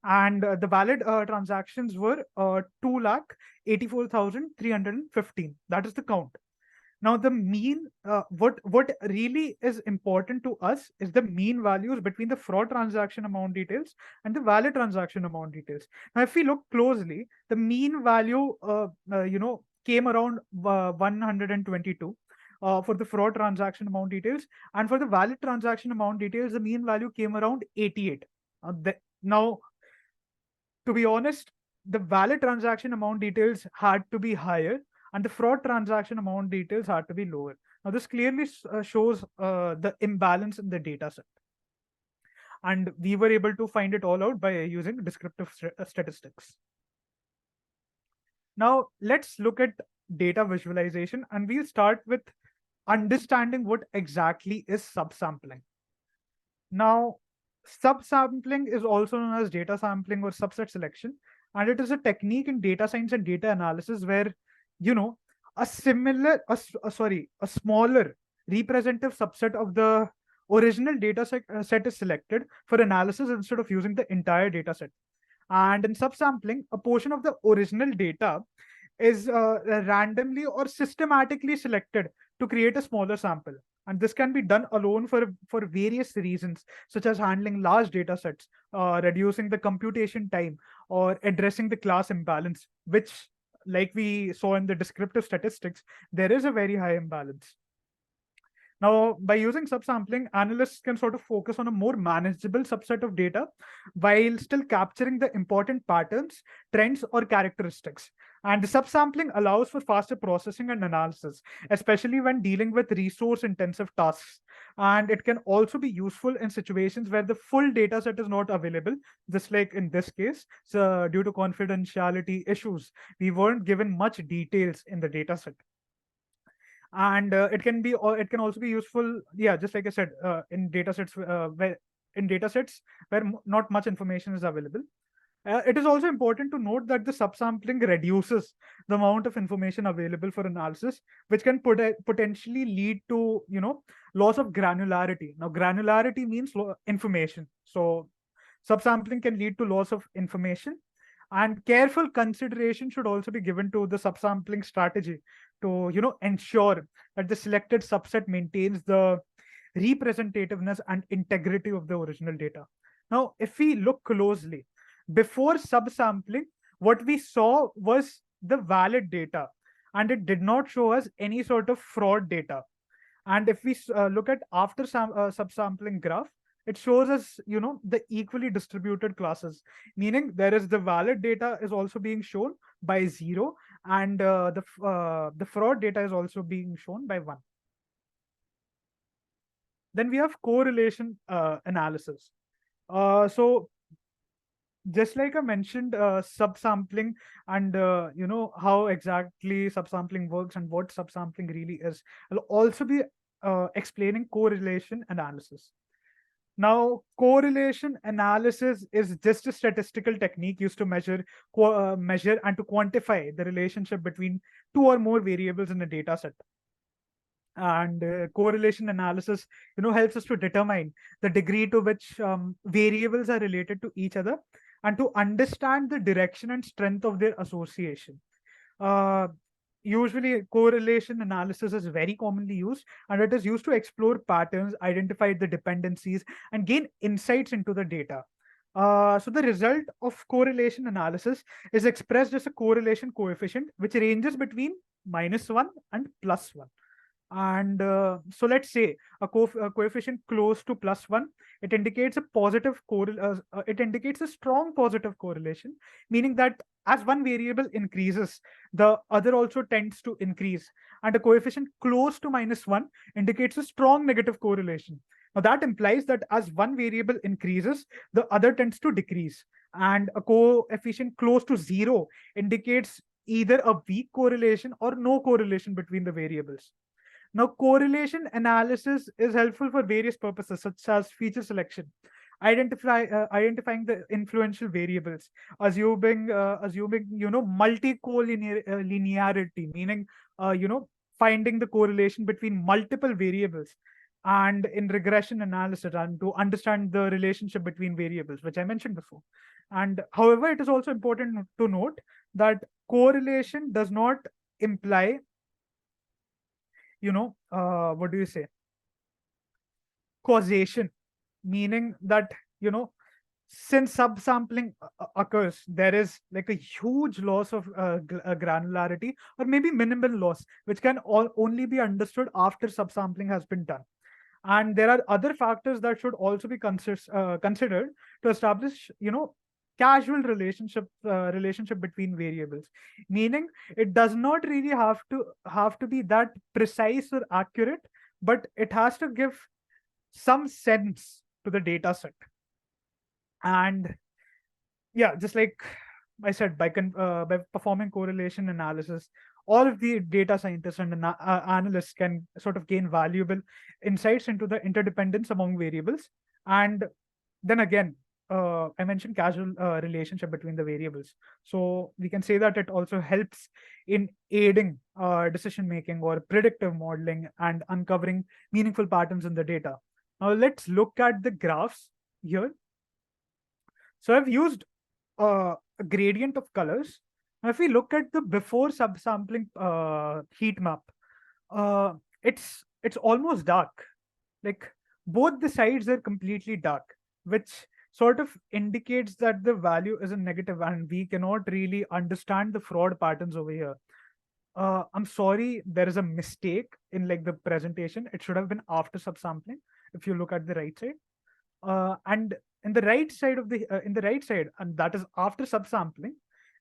And the valid transactions were 2,84,315. That is the count. Now, the mean, what really is important to us is the mean values between the fraud transaction amount details and the valid transaction amount details. Now, if we look closely, the mean value, came around 122 for the fraud transaction amount details, and for the valid transaction amount details, the mean value came around 88. Now, to be honest, the valid transaction amount details had to be higher and the fraud transaction amount details had to be lower. Now, this clearly shows the imbalance in the data set. And we were able to find it all out by using descriptive statistics. Now, let's look at data visualization, and we'll start with understanding what exactly is subsampling. Now, subsampling is also known as data sampling or subset selection, and it is a technique in data science and data analysis where, a smaller representative subset of the original data set is selected for analysis instead of using the entire data set. And in subsampling, a portion of the original data is randomly or systematically selected to create a smaller sample. And this can be done alone for various reasons, such as handling large data sets, reducing the computation time, or addressing the class imbalance, which, like we saw in the descriptive statistics, there is a very high imbalance. Now, by using subsampling, analysts can sort of focus on a more manageable subset of data while still capturing the important patterns, trends, or characteristics. And the subsampling allows for faster processing and analysis, especially when dealing with resource-intensive tasks. And it can also be useful in situations where the full data set is not available, just like in this case. So due to confidentiality issues, we weren't given much details in the data set. And it can also be useful, just like I said, in datasets where not much information is available. It is also important to note that the subsampling reduces the amount of information available for analysis, which can potentially lead to loss of granularity. Now, granularity means information, so subsampling can lead to loss of information. And careful consideration should also be given to the subsampling strategy to ensure that the selected subset maintains the representativeness and integrity of the original data. Now, if we look closely, before subsampling, what we saw was the valid data, and it did not show us any sort of fraud data. And if we look at after subsampling graph, it shows us the equally distributed classes, meaning there is the valid data is also being shown by 0, and the fraud data is also being shown by 1. Then we have correlation analysis. So just like I mentioned, subsampling and how exactly subsampling works and what subsampling really is, I'll also be explaining correlation analysis. Now, correlation analysis is just a statistical technique used to measure and to quantify the relationship between two or more variables in a data set. And correlation analysis, helps us to determine the degree to which variables are related to each other and to understand the direction and strength of their association. Usually, correlation analysis is very commonly used, and it is used to explore patterns, identify the dependencies, and gain insights into the data. So the result of correlation analysis is expressed as a correlation coefficient, which ranges between -1 and +1. And so let's say a coefficient close to +1, it indicates a it indicates a strong positive correlation, meaning that as one variable increases, the other also tends to increase. And a coefficient close to -1 indicates a strong negative correlation. Now that implies that as one variable increases, the other tends to decrease. And a coefficient close to 0 indicates either a weak correlation or no correlation between the variables. Now, correlation analysis is helpful for various purposes, such as feature selection, identifying the influential variables, assuming multi-collinearity, meaning finding the correlation between multiple variables, and in regression analysis, and to understand the relationship between variables, which I mentioned before. And however, it is also important to note that correlation does not imply what do you say, causation, meaning that since subsampling occurs, there is like a huge loss of granularity, or maybe minimal loss, which can only be understood after subsampling has been done. And there are other factors that should also be considered to establish casual relationship between variables, meaning it does not really have to be that precise or accurate, but it has to give some sense to the data set. And yeah, just like I said, by performing correlation analysis, all of the data scientists and analysts can sort of gain valuable insights into the interdependence among variables. And then again, I mentioned casual relationship between the variables. So we can say that it also helps in aiding decision making or predictive modeling and uncovering meaningful patterns in the data. Now let's look at the graphs here. So I've used a gradient of colors. Now, if we look at the before subsampling heat map, it's almost dark. Like both the sides are completely dark, which sort of indicates that the value is a negative, and we cannot really understand the fraud patterns over here. I'm sorry, there is a mistake in like the presentation. It should have been after subsampling. If you look at the right side, and in the right side and that is after subsampling,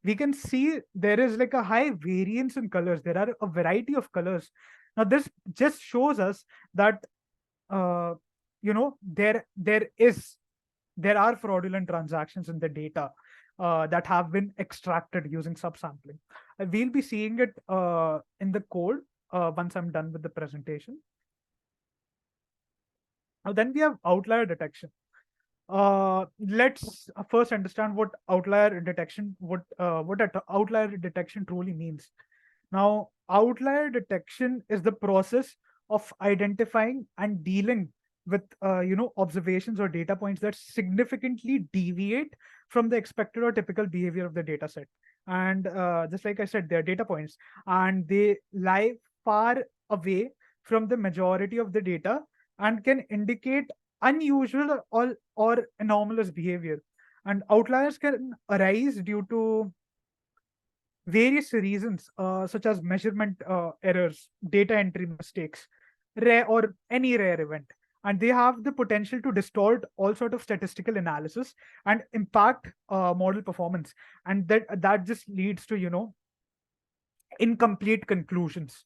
we can see there is like a high variance in colors. There are a variety of colors. Now this just shows us that there are fraudulent transactions in the data that have been extracted using subsampling. We'll be seeing it in the code once I'm done with the presentation. Now then we have outlier detection. Let's first understand what outlier detection truly means. Now, outlier detection is the process of identifying and dealing with observations or data points that significantly deviate from the expected or typical behavior of the data set. And just like I said, they're data points, and they lie far away from the majority of the data and can indicate unusual or anomalous behavior. And outliers can arise due to various reasons, such as measurement errors, data entry mistakes, rare or any rare event. And they have the potential to distort all sort of statistical analysis and impact model performance. And that just leads to incomplete conclusions.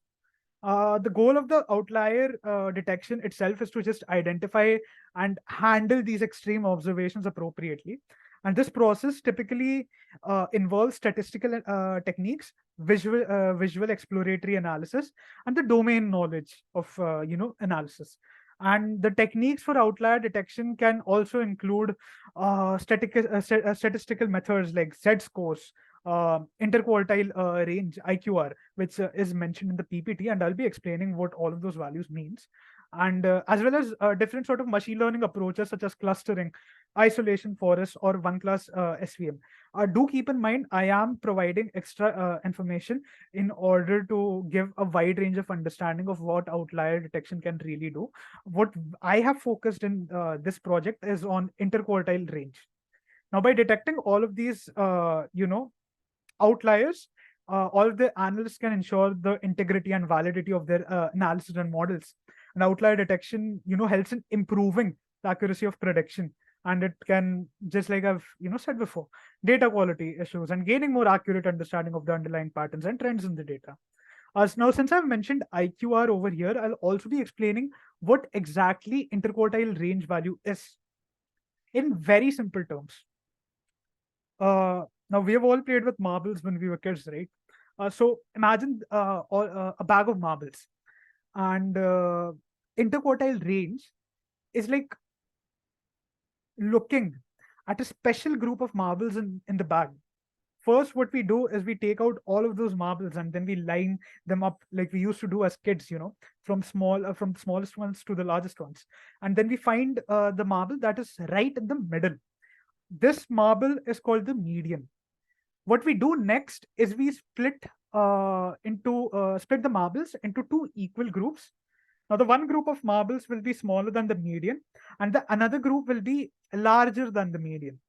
The goal of the outlier detection itself is to just identify and handle these extreme observations appropriately. And this process typically involves statistical techniques, visual exploratory analysis, and the domain knowledge of analysis. And the techniques for outlier detection can also include statistical methods like Z-scores, interquartile range IQR, which is mentioned in the PPT, and I'll be explaining what all of those values means, and as well as different sort of machine learning approaches such as clustering, isolation forest, or one class SVM. Do keep in mind, I am providing extra information in order to give a wide range of understanding of what outlier detection can really do. What I have focused in this project is on interquartile range. Now, by detecting all of these, outliers, all of the analysts can ensure the integrity and validity of their analysis and models. And outlier detection, helps in improving the accuracy of prediction. And it can, just like I've said before, data quality issues and gaining more accurate understanding of the underlying patterns and trends in the data. Now, since I've mentioned IQR over here, I'll also be explaining what exactly interquartile range value is in very simple terms. Now, we have all played with marbles when we were kids, right? So imagine a bag of marbles, and interquartile range is like looking at a special group of marbles in the bag. First, what we do is we take out all of those marbles and then we line them up like we used to do as kids, from the smallest ones to the largest ones. And then we find the marble that is right in the middle. This marble is called the median. What we do next is we split the marbles into two equal groups. Now, the one group of marbles will be smaller than the median, and the another group will be larger than the median.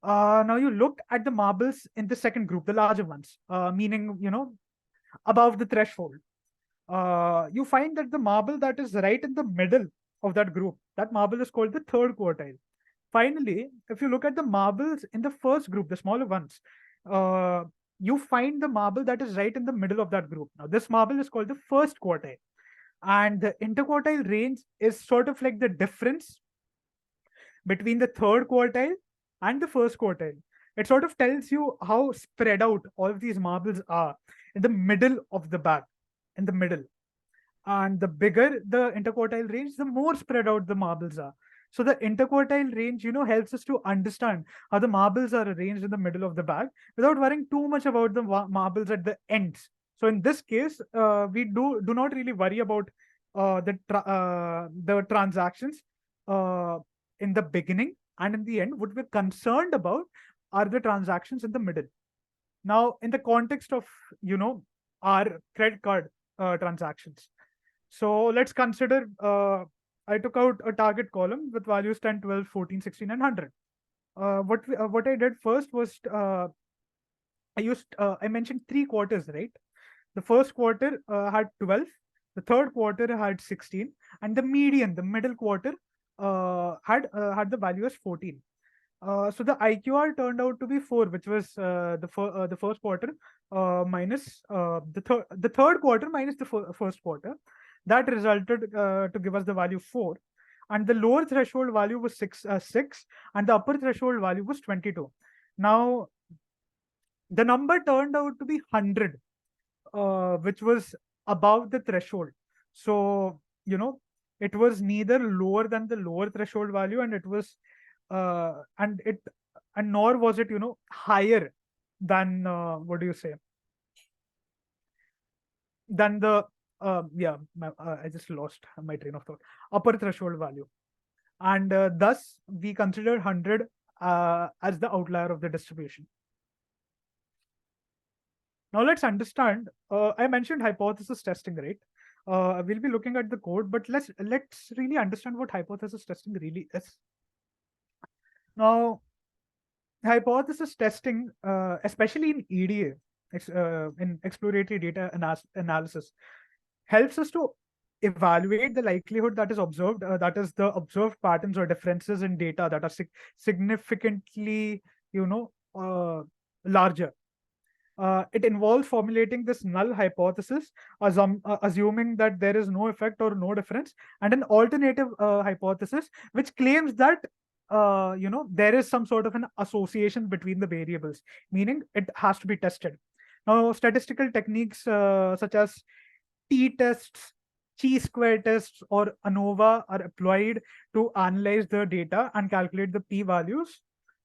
Now you look at the marbles in the second group, the larger ones, meaning above the threshold. You find that the marble that is right in the middle of that group, that marble is called the third quartile. Finally, if you look at the marbles in the first group, the smaller ones, you find the marble that is right in the middle of that group. Now, this marble is called the first quartile. And the interquartile range is sort of like the difference between the third quartile and the first quartile. It sort of tells you how spread out all of these marbles are in the middle of the bag, in the middle. And the bigger the interquartile range, the more spread out the marbles are. So the interquartile range, helps us to understand how the marbles are arranged in the middle of the bag without worrying too much about the marbles at the ends. So in this case, we do not really worry about the transactions in the beginning and in the end. What we're concerned about are the transactions in the middle. Now, in the context of our credit card transactions, so let's consider I took out a target column with values 10, 12, 14, 16, and 100. What I did first was I mentioned 3 quarters, right? The first quarter had 12, the third quarter had 16, and the median, the middle quarter, had the value as 14. So the IQR turned out to be 4, which was the first quarter minus the third quarter minus the first quarter. That resulted to give us the value 4, and the lower threshold value was 6, and the upper threshold value was 22. Now, the number turned out to be 100, which was above the threshold. So it was neither lower than the lower threshold value, and it was and nor was it higher than what do you say, than the I just lost my train of thought, upper threshold value. And thus we consider 100 as the outlier of the distribution. Now let's understand, I mentioned hypothesis testing, right? We'll be looking at the code, but let's really understand what hypothesis testing really is. Now, hypothesis testing, especially in EDA, in exploratory data analysis, helps us to evaluate the likelihood that is observed, that is the observed patterns or differences in data that are significantly, larger. It involves formulating this null hypothesis, assuming that there is no effect or no difference, and an alternative hypothesis which claims that there is some sort of an association between the variables, meaning it has to be tested. Now, statistical techniques such as t-tests, chi-square tests, or ANOVA are applied to analyze the data and calculate the p-values.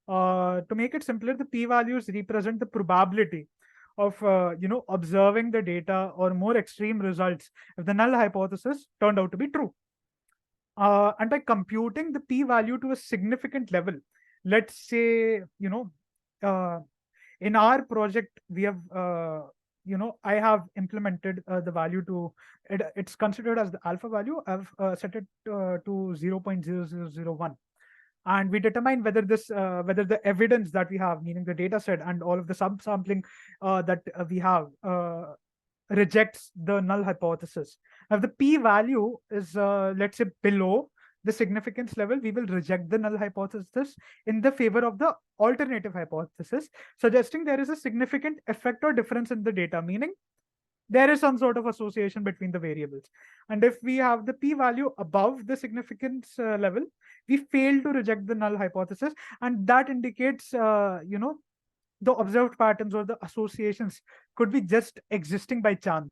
To make it simpler, the p-values represent the probability of observing the data or more extreme results if the null hypothesis turned out to be true. And by computing the p-value to a significant level, let's say in our project we have I have implemented the value to it's considered as the alpha value. I've set it to 0.0001. and we determine whether whether the evidence that we have, meaning the data set and all of the subsampling that we have, rejects the null hypothesis. Now, if the p-value is, let's say, below the significance level, we will reject the null hypothesis in the favor of the alternative hypothesis, suggesting there is a significant effect or difference in the data, meaning there is some sort of association between the variables. And if we have the p-value above the significance level, we fail to reject the null hypothesis, and that indicates, the observed patterns or the associations could be just existing by chance.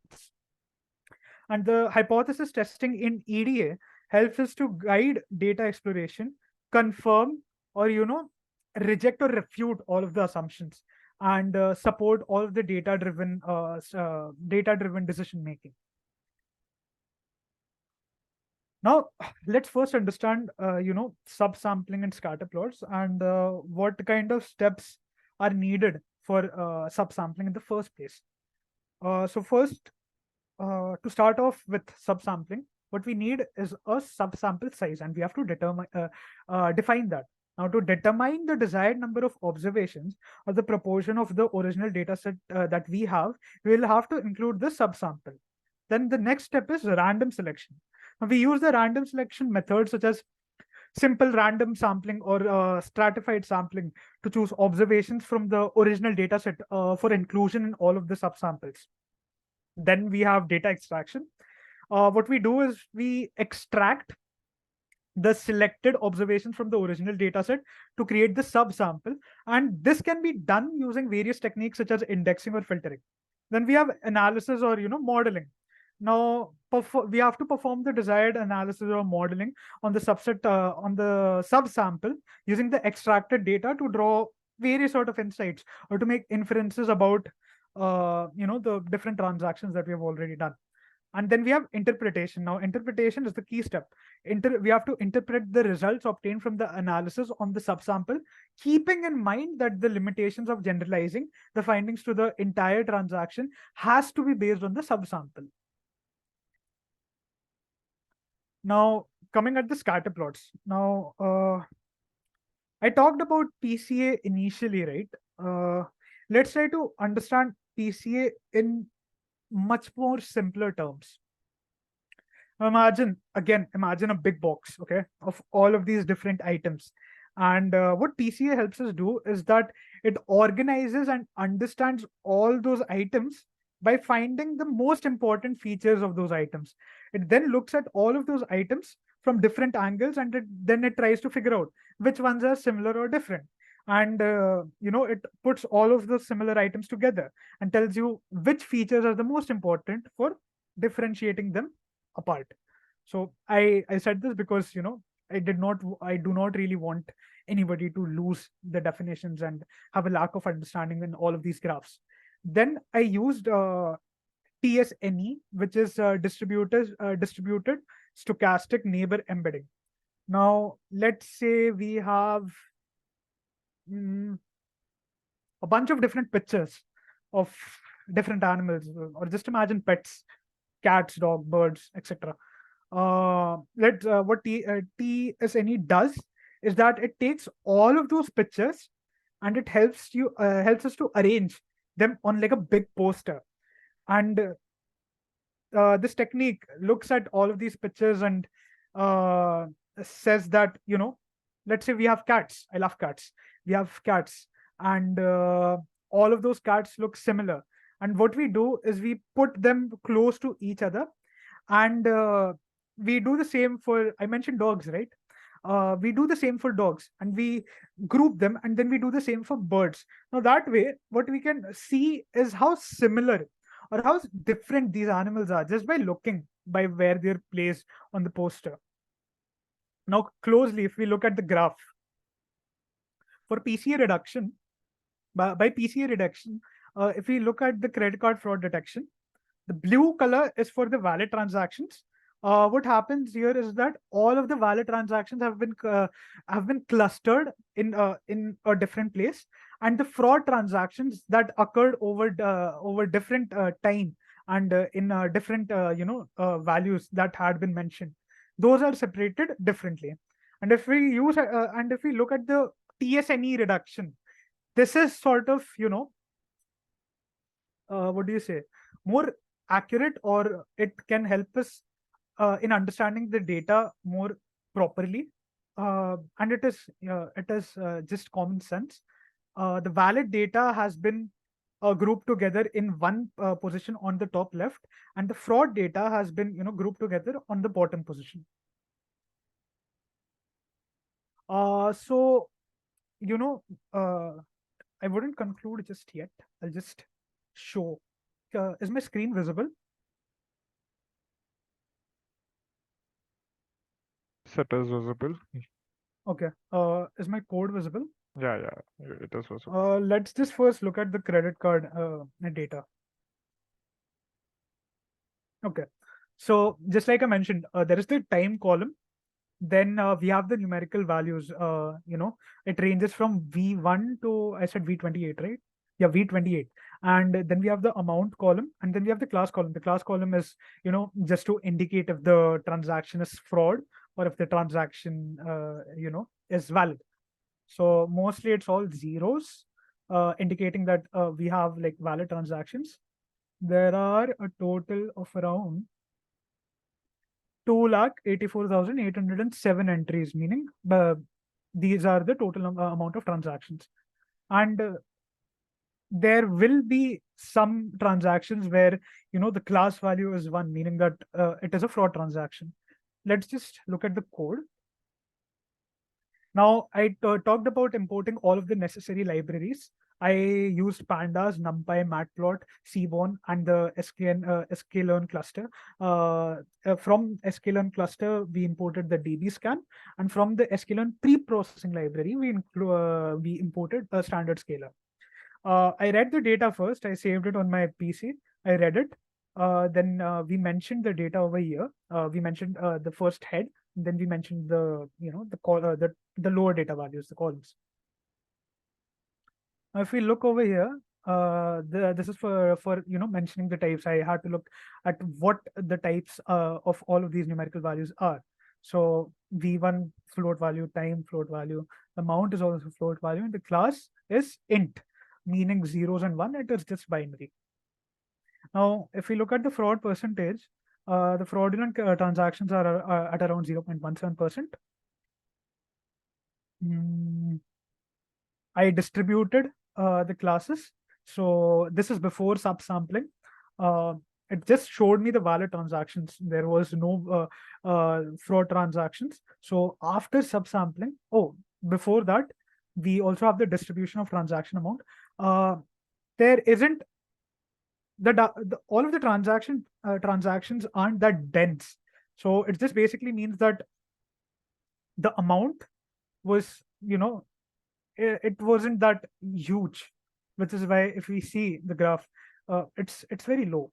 And the hypothesis testing in EDA helps us to guide data exploration, confirm, or reject or refute all of the assumptions, and support all of the data-driven decision making. Now, let's first understand, subsampling and scatter plots, and what kind of steps are needed for subsampling in the first place. So first, to start off with subsampling, what we need is a subsample size, and we have to define that. Now, to determine the desired number of observations or the proportion of the original data set that we have, we will have to include the subsample. Then the next step is random selection. Now, we use the random selection methods such as simple random sampling or stratified sampling to choose observations from the original data set for inclusion in all of the subsamples. Then we have data extraction. What we do is we extract the selected observations from the original data set to create the subsample, and this can be done using various techniques such as indexing or filtering. Then we have analysis or modeling. Now we have to perform the desired analysis or modeling on the subsample using the extracted data to draw various sort of insights or to make inferences about the different transactions that we have already done. And then we have interpretation. Now, interpretation is the key step. We have to interpret the results obtained from the analysis on the subsample, keeping in mind that the limitations of generalizing the findings to the entire transaction has to be based on the subsample. Now, coming at the scatter plots. Now, I talked about PCA initially, right? Let's try to understand PCA in much more simpler terms. Imagine a big box, okay, of all of these different items. And what PCA helps us do is that it organizes and understands all those items by finding the most important features of those items. It then looks at all of those items from different angles, and then it tries to figure out which ones are similar or different. And it puts all of those similar items together and tells you which features are the most important for differentiating them apart. So I said this because I do not really want anybody to lose the definitions and have a lack of understanding in all of these graphs. Then I used TSNE, which is distributed stochastic neighbor embedding. Now let's say we have a bunch of different pictures of different animals, or just imagine pets, cats, dog, birds, etc. What TSNE does is that it takes all of those pictures and it helps us to arrange them on like a big poster. And this technique looks at all of these pictures and says that, let's say we have cats. I love cats. We have cats, and all of those cats look similar. And what we do is we put them close to each other, and we do the same for, I mentioned dogs, right? We do the same for dogs, and we group them, and then we do the same for birds. Now that way, what we can see is how similar or how different these animals are just by looking by where they're placed on the poster. Now closely, if we look at the graph, for PCA reduction, by PCA reduction, if we look at the credit card fraud detection, the blue color is for the valid transactions. What happens here is that all of the valid transactions have been clustered in a different place, and the fraud transactions that occurred over different time and in different values that had been mentioned, those are separated differently. And if we use and if we look at the TSNE reduction, this is sort of, what do you say, more accurate, or it can help us in understanding the data more properly. And it is just common sense. The valid data has been grouped together in one position on the top left, and the fraud data has been grouped together on the bottom position. So you know uh, I wouldn't conclude just yet. I'll just show. Is my screen visible? Yes, it is visible. Okay. Is my code visible? Yeah, it is visible. Let's just first look at the credit card data. Okay. So just like I mentioned, there is the time column. Then we have the numerical values. It ranges from V1 to, I said V28, right? Yeah, V28. And then we have the amount column, and then we have the class column. The class column is, just to indicate if the transaction is fraud or if the transaction, is valid. So mostly it's all zeros, indicating that we have like valid transactions. There are a total of around 2,84,807 entries, meaning these are the total amount of transactions. And there will be some transactions where the class value is 1, meaning that it is a fraud transaction. Let's just look at the code. Now, I talked about importing all of the necessary libraries. I used pandas, numpy, matplot, seaborn, and the sklearn cluster. From sklearn cluster, we imported the dbscan, and from the sklearn pre-processing library, we imported a standard scaler. I read the data first. I saved it on my PC. I read it. Then we mentioned the data over here. We mentioned the first head. Then we mentioned the lower data values, the columns. Now, if we look over here, this is for mentioning the types. I had to look at what the types of all of these numerical values are. So v1 float value, time float value, the amount is also float value, and the class is int, meaning zeros and one. It is just binary. Now, if we look at the fraud percentage, the fraudulent transactions are at around 0.17%. I distributed the classes. So this is before subsampling. It just showed me the valid transactions. There was no fraud transactions. So after subsampling, before that, we also have the distribution of transaction amount. There isn't all of the transactions aren't that dense. So it just basically means that the amount was, it wasn't that huge, which is why if we see the graph, it's very low.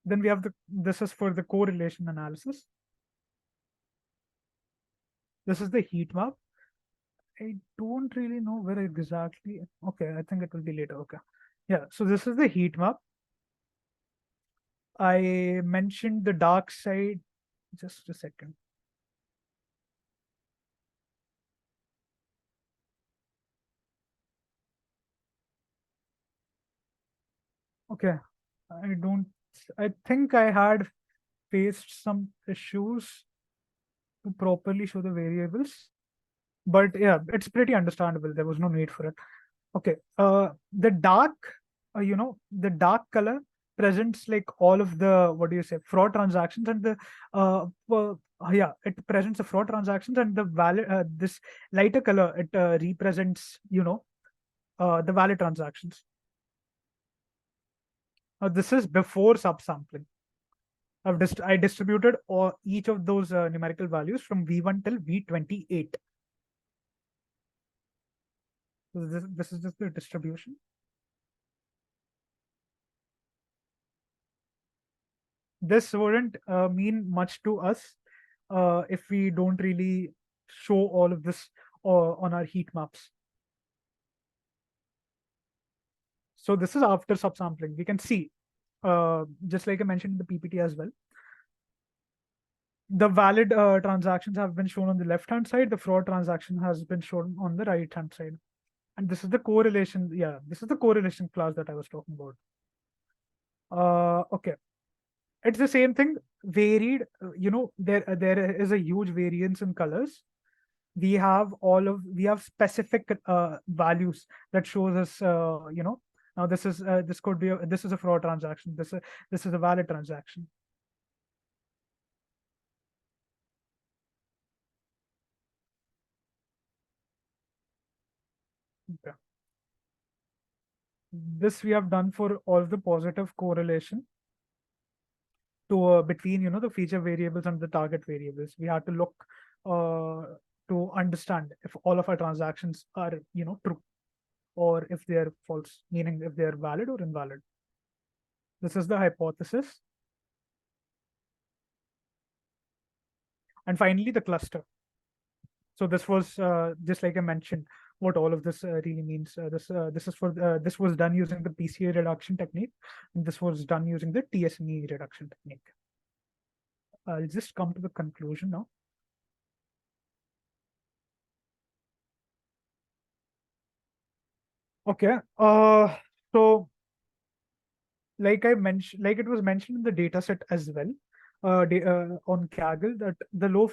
Then we have this is for the correlation analysis. This is the heat map. I don't really know where exactly. Okay, I think it will be later. Okay. Yeah, so this is the heat map. I mentioned the dark side. Just a second. Okay, I think I had faced some issues to properly show the variables, but yeah, it's pretty understandable. There was no need for it. Okay, the dark color presents like all of the, what do you say, fraud transactions, and the it presents the fraud transactions, and the valid this lighter color, it represents the valid transactions. This is before subsampling. I distributed each of those numerical values from V1 till V28. So this is just the distribution. This wouldn't mean much to us if we don't really show all of this on our heat maps. So this is after subsampling. We can see, just like I mentioned in the PPT as well, the valid transactions have been shown on the left hand side, the fraud transaction has been shown on the right hand side. And this is the correlation. Yeah, this is the correlation class that I was talking about. Okay, it's the same thing, varied. There is a huge variance in colors. We have specific values that shows us, now this could be this is a fraud transaction. This is a valid transaction. Okay. This we have done for all of the positive correlation to between the feature variables and the target variables. We had to look to understand if all of our transactions are true, or if they are false, meaning if they are valid or invalid. This is the hypothesis. And finally, the cluster. So this was just like I mentioned, what all of this really means. This was done using the PCA reduction technique, and this was done using the TSME reduction technique. I'll just come to the conclusion now. Okay. So like it was mentioned in the data set as well, on Kaggle, that the low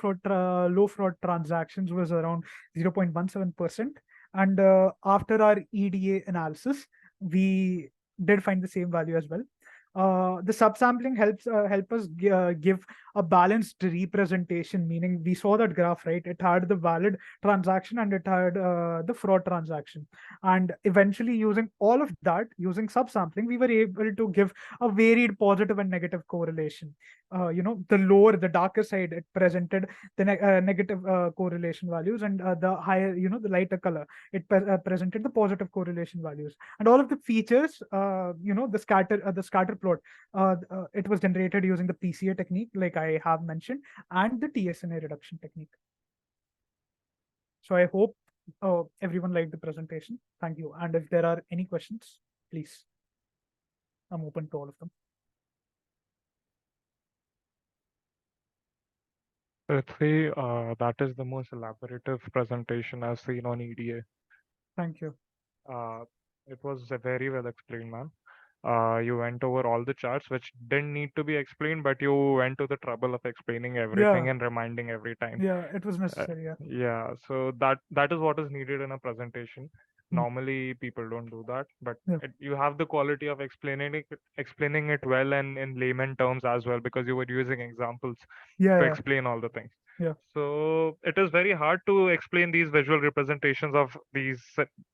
fraud transactions was around 0.17%, and after our EDA analysis, we did find the same value as well. The subsampling help us give a balanced representation, meaning we saw that graph, right? It had the valid transaction and it had the fraud transaction, and eventually using all of that, using subsampling, we were able to give a varied positive and negative correlation. The darker side, it presented the negative correlation values, and the higher, the lighter color, it presented the positive correlation values. And all of the features, the scatter plot, it was generated using the PCA technique, like I have mentioned, and the TSNA reduction technique. So I hope everyone liked the presentation. Thank you. And if there are any questions, please, I'm open to all of them. Prithvi, that is the most elaborative presentation I've seen on EDA. Thank you. It was very well explained, man. You went over all the charts, which didn't need to be explained, but you went to the trouble of explaining everything and reminding every time. Yeah, it was necessary. Yeah, so that is what is needed in a presentation. Normally, people don't do that, but you have the quality of explaining it well and in layman terms as well, because you were using examples to explain all the things. Yeah. So it is very hard to explain these visual representations of these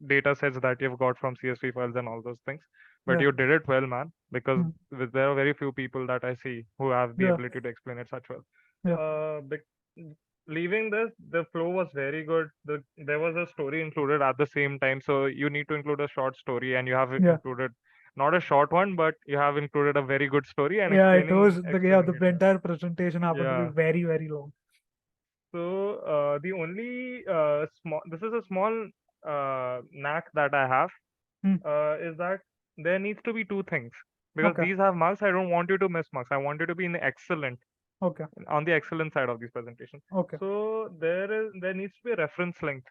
data sets that you've got from CSV files and all those things. But you did it well, man, because there are very few people that I see who have the ability to explain it such well. Leaving this, the flow was very good. There was a story included at the same time, so you need to include a short story, and you have included not a short one, but you have included a very good story. And the entire presentation happened to be very, very long. So the only this is a small knack that I have, is that there needs to be two things, because these have marks. I don't want you to miss marks. I want you to be in the excellent. Okay. On the excellent side of this presentation. Okay. So there needs to be a reference link,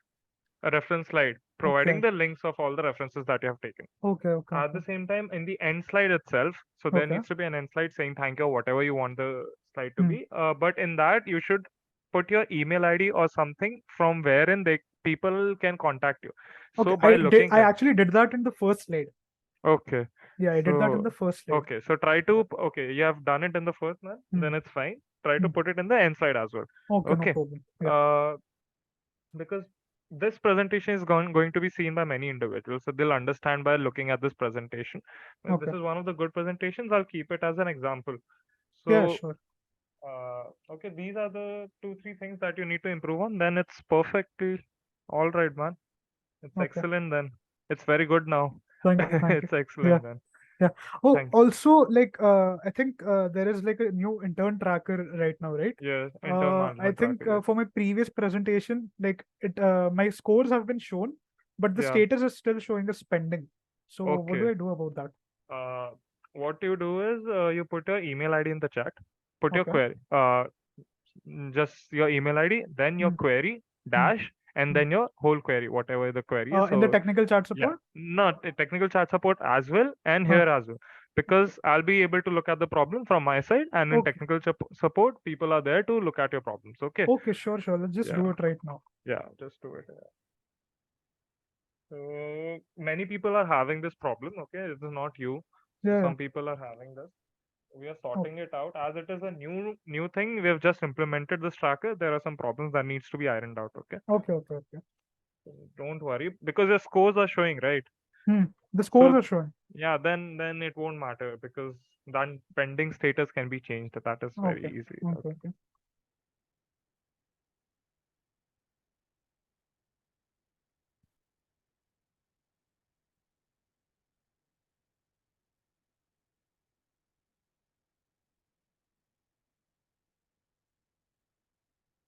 a reference slide, providing the links of all the references that you have taken. Okay. At the same time, in the end slide itself, so there needs to be an end slide saying thank you or whatever you want the slide to be. But in that, you should put your email ID or something from wherein people can contact you. So by looking, I actually did that in the first slide. Okay. Yeah, I did that in the first slide. Okay, so try to you have done it in the first one, then it's fine. Try to put it in the end slide as well. Okay. No problem. Because this presentation is going to be seen by many individuals, so they'll understand by looking at this presentation. This is one of the good presentations. I'll keep it as an example. So yeah, sure. Okay, these are the 2-3 things that you need to improve on. Then it's perfectly all right, man. It's excellent then. It's very good now. Thank you. It's excellent then. Yeah. Oh, also, like, I think there is like a new intern tracker right now, right? Yeah, intern management I think tracker, yes. for my previous presentation, like my scores have been shown, but the status is still showing as pending. So what do I do about that? What you do is you put your email ID in the chat, put your query. just your email ID, then your Mm. query dash, and then your whole query, whatever the query is. In the So technical chat yeah, support? not technical chat support as well, and Huh. here as well, because I'll be able to look at the problem from my side, and in Okay. technical support, people are there to look at your problems. Okay. Okay, sure. Let's just do Yeah. it right now. Yeah, just do it. Yeah. So many people are having this problem. Okay, it is not you. So Yeah. some people are having this. We are Oh, sorting it out as it is a new thing. We have just implemented this tracker. There are some problems that needs to be ironed out. Okay. okay. So don't worry, because your scores are showing, right? The scores So are showing. yeah, then it won't matter, because then pending status can be changed. That is very Okay. easy. Okay. Okay.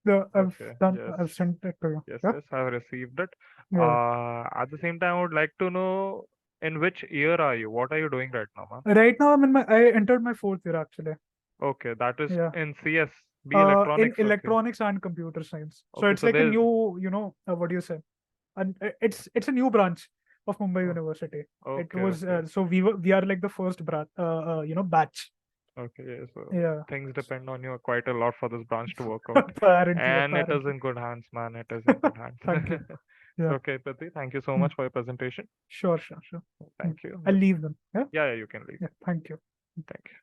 Yes. I've sent it to you. Yes. Yeah. Yes. I've received it. Yeah. At the same time, I would like to know, in which year are you? What are you doing right now, ma'am? Right now, I entered my 4th year actually. Okay, that is Yeah. in CS, B In electronics. Okay. electronics and computer science. So Okay. it's So like a there's new, what do you say? And it's a new branch of Mumbai oh, University. It okay. was Okay. so we are like the first batch. Okay. Yeah, so Yeah. things depend on you quite a lot for this branch to work out, Apparently, and it is apparently. in good hands, man. It is in good hands. Thank you. Yeah. Okay, Prithvi, thank you so Mm. much for your presentation. Sure. Mm. Thank you. I'll leave them. Yeah. Yeah, you can leave. Yeah. Thank you. Thank you.